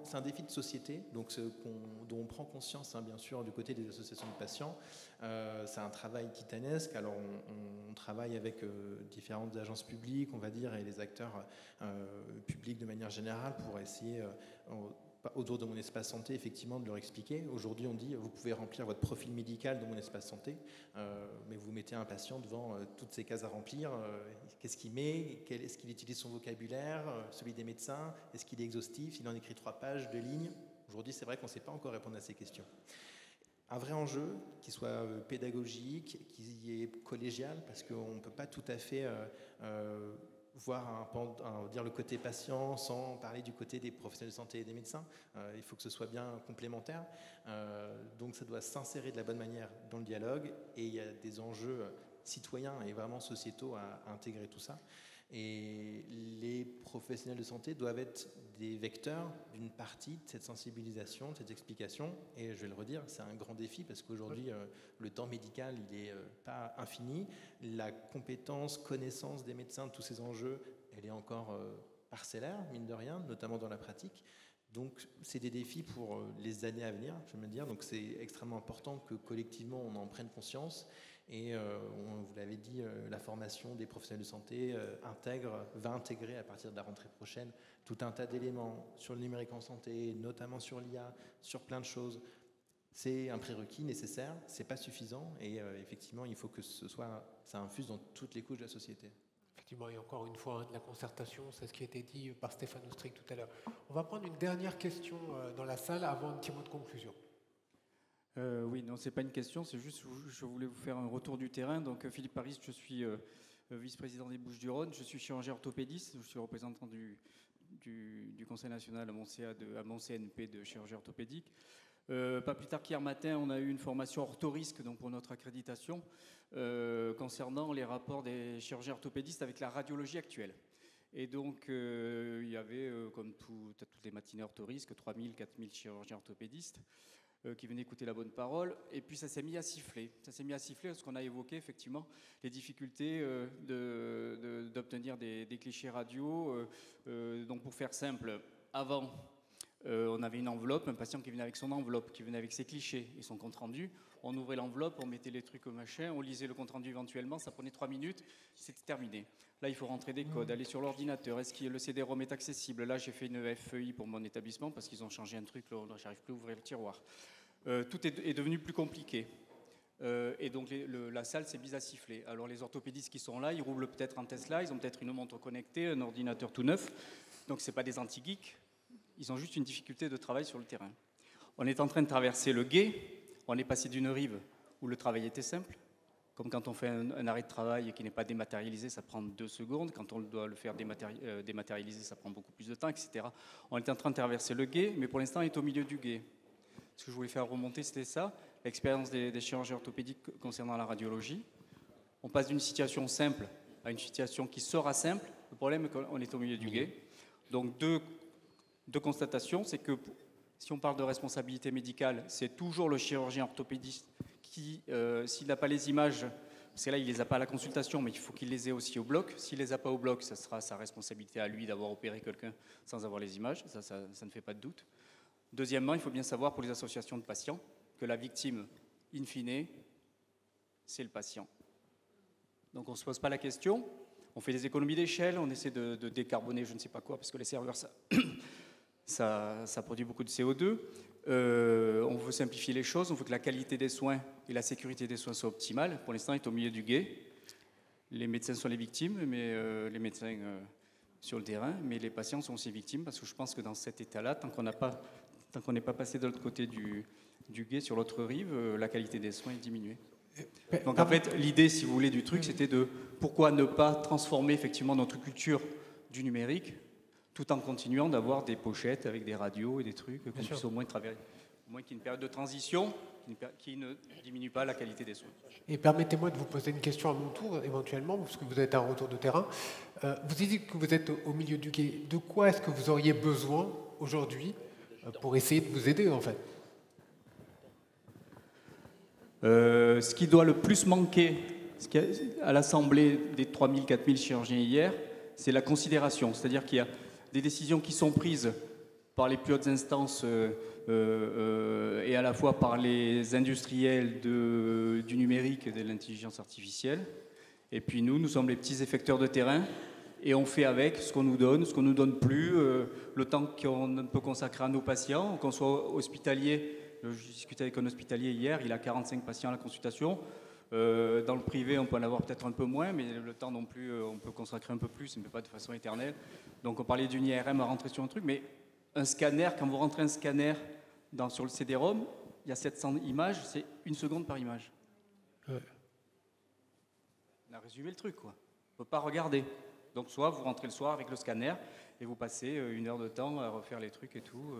c'est un défi de société, donc dont on prend conscience bien sûr du côté des associations de patients. C'est un travail titanesque. Alors on travaille avec différentes agences publiques, on va dire, et les acteurs publics de manière générale pour essayer autour de mon espace santé, effectivement, de leur expliquer. Aujourd'hui, on dit, vous pouvez remplir votre profil médical dans mon espace santé, mais vous mettez un patient devant toutes ces cases à remplir. Qu'est-ce qu'il met? Est-ce qu'il utilise son vocabulaire, celui des médecins? Est-ce qu'il est exhaustif? Il en écrit 3 pages, 2 lignes. Aujourd'hui, c'est vrai qu'on ne sait pas encore répondre à ces questions. Un vrai enjeu qui soit pédagogique, qui est collégial, parce qu'on ne peut pas tout à fait voir dire le côté patient sans parler du côté des professionnels de santé et des médecins. Il faut que ce soit bien complémentaire. Donc ça doit s'insérer de la bonne manière dans le dialogue, et il y a des enjeux citoyens et vraiment sociétaux à intégrer tout ça. Et les professionnels de santé doivent être des vecteurs d'une partie de cette sensibilisation, de cette explication. Et je vais le redire, c'est un grand défi parce qu'aujourd'hui, le temps médical, il n'est pas infini. La compétence, connaissance des médecins de tous ces enjeux, elle est encore parcellaire, mine de rien, notamment dans la pratique. Donc, c'est des défis pour les années à venir, je vais me dire. Donc, c'est extrêmement important que collectivement, on en prenne conscience. Et vous l'avez dit, la formation des professionnels de santé va intégrer à partir de la rentrée prochaine tout un tas d'éléments sur le numérique en santé, notamment sur l'IA, sur plein de choses. C'est un prérequis nécessaire, c'est pas suffisant, et effectivement, il faut que ça infuse dans toutes les couches de la société. Effectivement, et encore une fois, de la concertation, c'est ce qui a été dit par Stéphane Ostric tout à l'heure. On va prendre une dernière question dans la salle avant un petit mot de conclusion. Oui, non, c'est pas une question, c'est juste je voulais vous faire un retour du terrain. Donc Philippe Paris, je suis vice-président des Bouches-du-Rhône, je suis chirurgien orthopédiste, je suis représentant du Conseil national à mon CNP de chirurgie orthopédique. Pas plus tard qu'hier matin, on a eu une formation orthorisque donc pour notre accréditation concernant les rapports des chirurgiens orthopédistes avec la radiologie actuelle. Et donc, il y avait, comme toutes les matinées orthorisques, 3000, 4000 chirurgiens orthopédistes qui venaient écouter la bonne parole. Et puis, ça s'est mis à siffler. Ça s'est mis à siffler parce qu'on a évoqué, effectivement, les difficultés d'obtenir des clichés radio. Donc, pour faire simple, avant, on avait une enveloppe, un patient qui venait avec son enveloppe, qui venait avec ses clichés et son compte-rendu. On ouvrait l'enveloppe, on mettait les trucs au machin, on lisait le compte-rendu éventuellement, ça prenait 3 minutes, c'était terminé. Là, il faut rentrer des codes, aller sur l'ordinateur, est-ce que le CD-ROM est accessible? Là, j'ai fait une FEI pour mon établissement parce qu'ils ont changé un truc, là, j'arrive plus à ouvrir le tiroir. Tout est devenu plus compliqué. Et donc la salle s'est mise à siffler. Alors les orthopédistes qui sont là, ils roulent peut-être en Tesla, ils ont peut-être une montre connectée, un ordinateur tout neuf. Donc ce n'est pas des anti-geeks, ils ont juste une difficulté de travail sur le terrain. On est en train de traverser le gué, on est passé d'une rive où le travail était simple, comme quand on fait un arrêt de travail qui n'est pas dématérialisé, ça prend 2 secondes, quand on doit le faire dématérialisé, ça prend beaucoup plus de temps, etc. On est en train de traverser le gué, mais pour l'instant on est au milieu du gué. Ce que je voulais faire remonter, c'était ça, l'expérience des chirurgiens orthopédiques concernant la radiologie. On passe d'une situation simple à une situation qui sera simple. Le problème est qu'on est au milieu du gué. Donc deux constatations, c'est que si on parle de responsabilité médicale, c'est toujours le chirurgien orthopédiste qui, s'il n'a pas les images, parce que là il ne les a pas à la consultation, mais il faut qu'il les ait aussi au bloc. S'il ne les a pas au bloc, ça sera sa responsabilité à lui d'avoir opéré quelqu'un sans avoir les images, ça ne fait pas de doute. Deuxièmement, il faut bien savoir pour les associations de patients que la victime, in fine, c'est le patient. Donc on ne se pose pas la question, on fait des économies d'échelle, on essaie de décarboner je ne sais pas quoi, parce que les serveurs, ça produit beaucoup de CO2. On veut simplifier les choses, on veut que la qualité des soins et la sécurité des soins soient optimales. Pour l'instant, on est au milieu du gué. Les médecins sont les victimes, mais les médecins sur le terrain, mais les patients sont aussi victimes, parce que je pense que dans cet état-là, tant qu'on n'est pas passé de l'autre côté du gué, sur l'autre rive, la qualité des soins est diminuée. Donc en fait, l'idée, si vous voulez, du truc, c'était de pourquoi ne pas transformer effectivement notre culture du numérique, tout en continuant d'avoir des pochettes avec des radios et des trucs, qu'on puisse au moins travailler, au moins qu'il y ait une période de transition qui ne diminue pas la qualité des soins. Et permettez-moi de vous poser une question à mon tour, éventuellement, parce que vous êtes un retour de terrain. Vous dites que vous êtes au milieu du gué. De quoi est-ce que vous auriez besoin aujourd'hui pour essayer de vous aider, en fait? Ce qui doit le plus manquer à l'Assemblée des 3000, 4000 chirurgiens hier, c'est la considération. C'est-à-dire qu'il y a des décisions qui sont prises par les plus hautes instances et à la fois par les industriels du numérique et de l'intelligence artificielle. Et puis nous sommes les petits effecteurs de terrain et on fait avec ce qu'on nous donne plus, le temps qu'on peut consacrer à nos patients, qu'on soit hospitalier. Je discutais avec un hospitalier hier, il a 45 patients à la consultation. Dans le privé, on peut en avoir peut-être un peu moins, mais le temps non plus, on peut consacrer un peu plus, mais pas de façon éternelle. Donc on parlait d'une IRM à rentrer sur un truc, mais un scanner, quand vous rentrez un scanner sur le CD-ROM, il y a 700 images, c'est 1 seconde par image. Ouais. On a résumé le truc, quoi. On ne peut pas regarder. Donc soit vous rentrez le soir avec le scanner et vous passez 1 heure de temps à refaire les trucs et tout.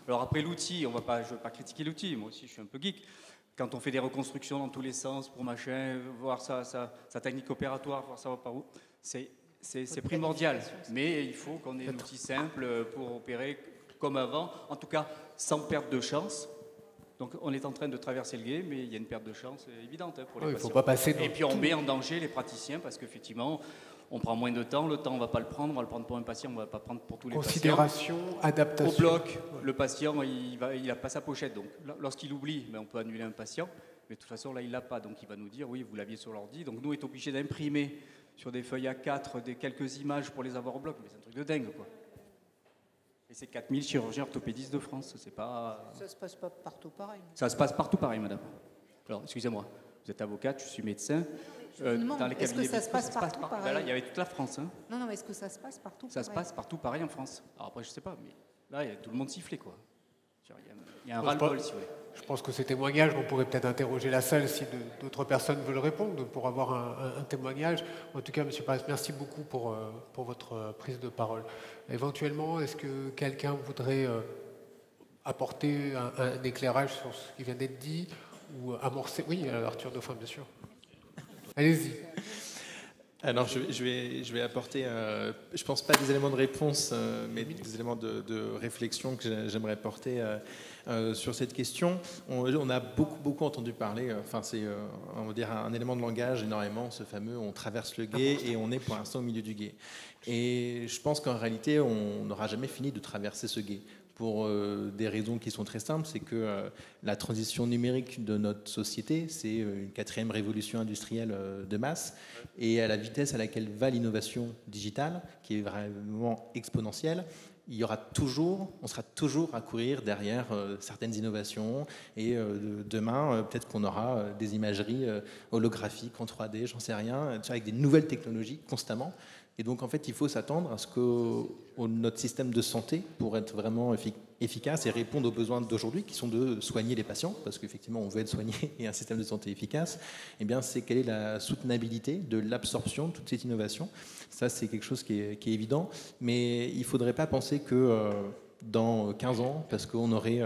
Alors après l'outil, je ne veux pas critiquer l'outil, moi aussi je suis un peu geek. Quand on fait des reconstructions dans tous les sens pour machin, voir sa technique opératoire, voir ça va par où, c'est primordial. Mais il faut qu'on ait un outil simple pour opérer comme avant, en tout cas sans perte de chance. Donc on est en train de traverser le gué, mais il y a une perte de chance évidente pour les patients. Faut pas passer et puis on met en danger les praticiens parce qu'effectivement, on prend moins de temps. Le temps, on ne va pas le prendre. On va le prendre pour un patient, on ne va pas prendre pour tous les patients. Considération, adaptation. Au bloc, le patient, il n'a pas sa pochette. Donc lorsqu'il oublie, on peut annuler un patient. Mais de toute façon, là, il ne l'a pas. Donc il va nous dire, oui, vous l'aviez sur l'ordi. Donc nous, on est obligés d'imprimer sur des feuilles A4 quelques images pour les avoir au bloc. Mais c'est un truc de dingue, quoi. Et c'est 4000 chirurgiens orthopédistes de France. C'est pas... Ça ne se passe pas partout pareil. Ça se passe partout pareil, madame. Alors, excusez-moi, vous êtes avocate, je suis médecin. Est-ce que ça se passe partout pareil? Là, il y avait toute la France. Hein. Non, mais est-ce que ça se passe partout pareil? Ça se passe partout pareil en France. Alors après, je ne sais pas, mais là, tout le monde sifflait, quoi. Il y a un ras-le-bol, si vous voulez. Je pense que ces témoignages, on pourrait peut-être interroger la salle si d'autres personnes veulent répondre pour avoir un témoignage. En tout cas, M. Paris, merci beaucoup pour votre prise de parole. Éventuellement, est-ce que quelqu'un voudrait apporter un éclairage sur ce qui vient d'être dit ou amorcer? Oui, Arthur Dauphin, bien sûr. Allez-y. Alors, je vais apporter, je pense pas des éléments de réponse, mais des éléments de réflexion que j'aimerais apporter sur cette question. On a beaucoup entendu parler, enfin, c'est, on va dire, un élément de langage énormément, ce fameux « on traverse le gué » et on est pour l'instant au milieu du gué. Et je pense qu'en réalité, on n'aura jamais fini de traverser ce gué. Pour des raisons qui sont très simples, c'est que la transition numérique de notre société, c'est une 4e révolution industrielle de masse, et à la vitesse à laquelle va l'innovation digitale, qui est vraiment exponentielle, on sera toujours à courir derrière certaines innovations, et demain, peut-être qu'on aura des imageries holographiques en 3D, j'en sais rien, avec des nouvelles technologies constamment. Et donc, en fait, il faut s'attendre à ce que notre système de santé, pour être vraiment efficace et répondre aux besoins d'aujourd'hui, qui sont de soigner les patients, parce qu'effectivement, on veut être soigné et un système de santé efficace, eh bien, c'est quelle est la soutenabilité de l'absorption de toute cette innovation. Ça, c'est quelque chose qui est évident, mais il ne faudrait pas penser que dans 15 ans, parce qu'on aurait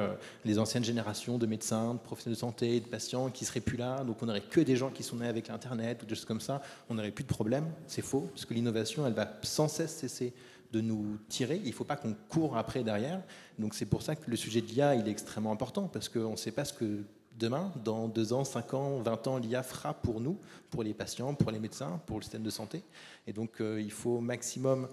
les anciennes générations de médecins, de professionnels de santé, de patients qui ne seraient plus là, donc on n'aurait que des gens qui sont nés avec l'Internet ou des choses comme ça, on n'aurait plus de problème. C'est faux, parce que l'innovation, elle va sans cesse cesser de nous tirer. Il ne faut pas qu'on court après derrière. Donc c'est pour ça que le sujet de l'IA, il est extrêmement important, parce qu'on ne sait pas ce que demain, dans 2 ans, 5 ans, 20 ans, l'IA fera pour nous, pour les patients, pour les médecins, pour le système de santé. Et donc il faut au maximum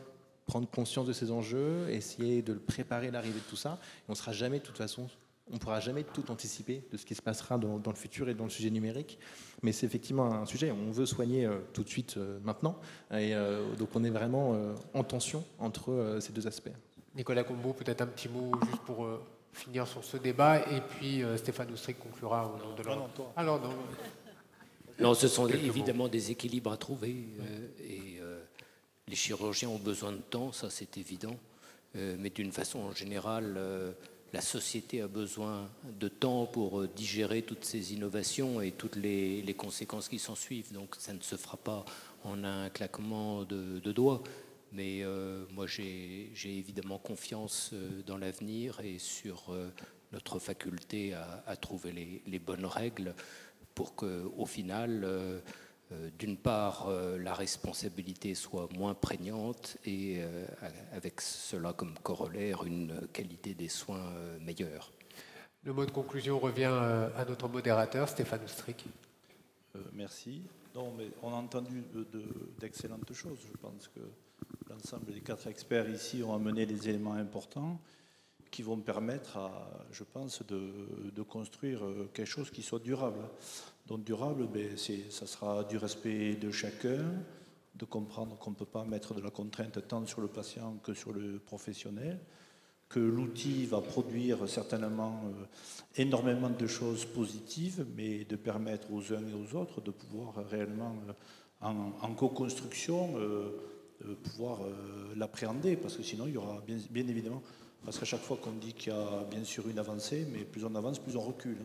prendre conscience de ces enjeux, essayer de préparer l'arrivée de tout ça. Et on sera jamais, de toute façon, on ne pourra jamais tout anticiper de ce qui se passera dans le futur et dans le sujet numérique. Mais c'est effectivement un sujet. On veut soigner tout de suite, maintenant. Et donc on est vraiment en tension entre ces deux aspects. Nicolas Combeau, peut-être un petit mot juste pour finir sur ce débat. Et puis Stéphane Ostric conclura au nom de l'ordre. Alors, non. Non, ce sont évidemment des équilibres à trouver. Les chirurgiens ont besoin de temps, ça c'est évident, mais d'une façon générale, la société a besoin de temps pour digérer toutes ces innovations et toutes les conséquences qui s'en suivent. Donc ça ne se fera pas en un claquement de doigts. Mais moi j'ai évidemment confiance dans l'avenir et sur notre faculté à trouver les bonnes règles pour qu'au final... d'une part, la responsabilité soit moins prégnante et avec cela comme corollaire, une qualité des soins meilleure. Le mot de conclusion revient à notre modérateur, Stéphane Ostric. Merci. Non, mais on a entendu d'excellentes choses. Je pense que l'ensemble des 4 experts ici ont amené des éléments importants qui vont permettre, je pense, de construire quelque chose qui soit durable. Donc durable, ça sera du respect de chacun, de comprendre qu'on ne peut pas mettre de la contrainte tant sur le patient que sur le professionnel, que l'outil va produire certainement énormément de choses positives, mais de permettre aux uns et aux autres de pouvoir réellement, en co-construction, pouvoir l'appréhender, parce que sinon il y aura bien évidemment, parce qu'à chaque fois qu'on dit qu'il y a bien sûr une avancée, mais plus on avance, plus on recule.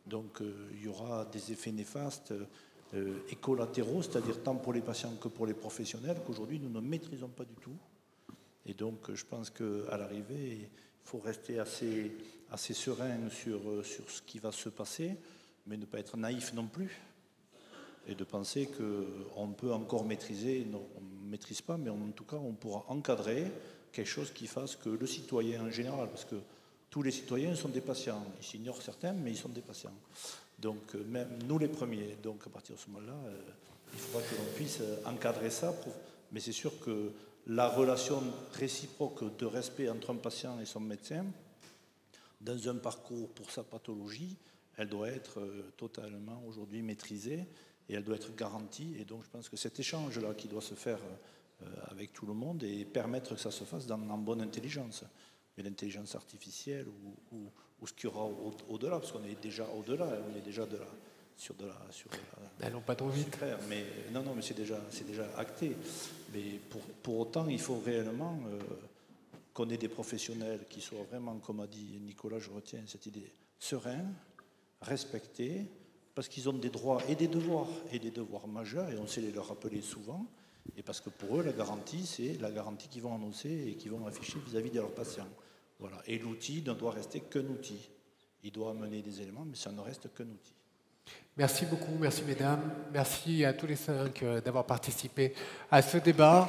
Donc il y aura des effets néfastes et collatéraux, c'est-à-dire tant pour les patients que pour les professionnels, qu'aujourd'hui nous ne maîtrisons pas du tout. Et donc je pense qu'à l'arrivée, il faut rester assez serein sur ce qui va se passer, mais ne pas être naïf non plus. Et de penser qu'on peut encore maîtriser, non, on ne maîtrise pas, mais en tout cas on pourra encadrer quelque chose qui fasse que le citoyen en général, parce que tous les citoyens sont des patients. Ils s'ignorent certains, mais ils sont des patients. Donc, même nous les premiers. Donc, à partir de ce moment-là, il faudra que l'on puisse encadrer ça. Mais c'est sûr que la relation réciproque de respect entre un patient et son médecin, dans un parcours pour sa pathologie, elle doit être totalement aujourd'hui maîtrisée et elle doit être garantie. Et donc, je pense que cet échange-là qui doit se faire avec tout le monde et permettre que ça se fasse en bonne intelligence. Mais l'intelligence artificielle ou ce qu'il y aura au-delà, parce qu'on est déjà au-delà, on est déjà sur de la n'allons pas trop vite. Mais non, mais c'est déjà acté. Mais pour autant, il faut réellement qu'on ait des professionnels qui soient vraiment, comme a dit Nicolas, je retiens cette idée, sereins, respectés, parce qu'ils ont des droits et des devoirs majeurs, et on sait les leur rappeler souvent. Et parce que pour eux, la garantie, c'est la garantie qu'ils vont annoncer et qu'ils vont afficher vis-à-vis de leurs patients. Voilà. Et l'outil ne doit rester qu'un outil. Il doit amener des éléments, mais ça ne reste qu'un outil. Merci beaucoup, merci mesdames, merci à tous les 5 d'avoir participé à ce débat.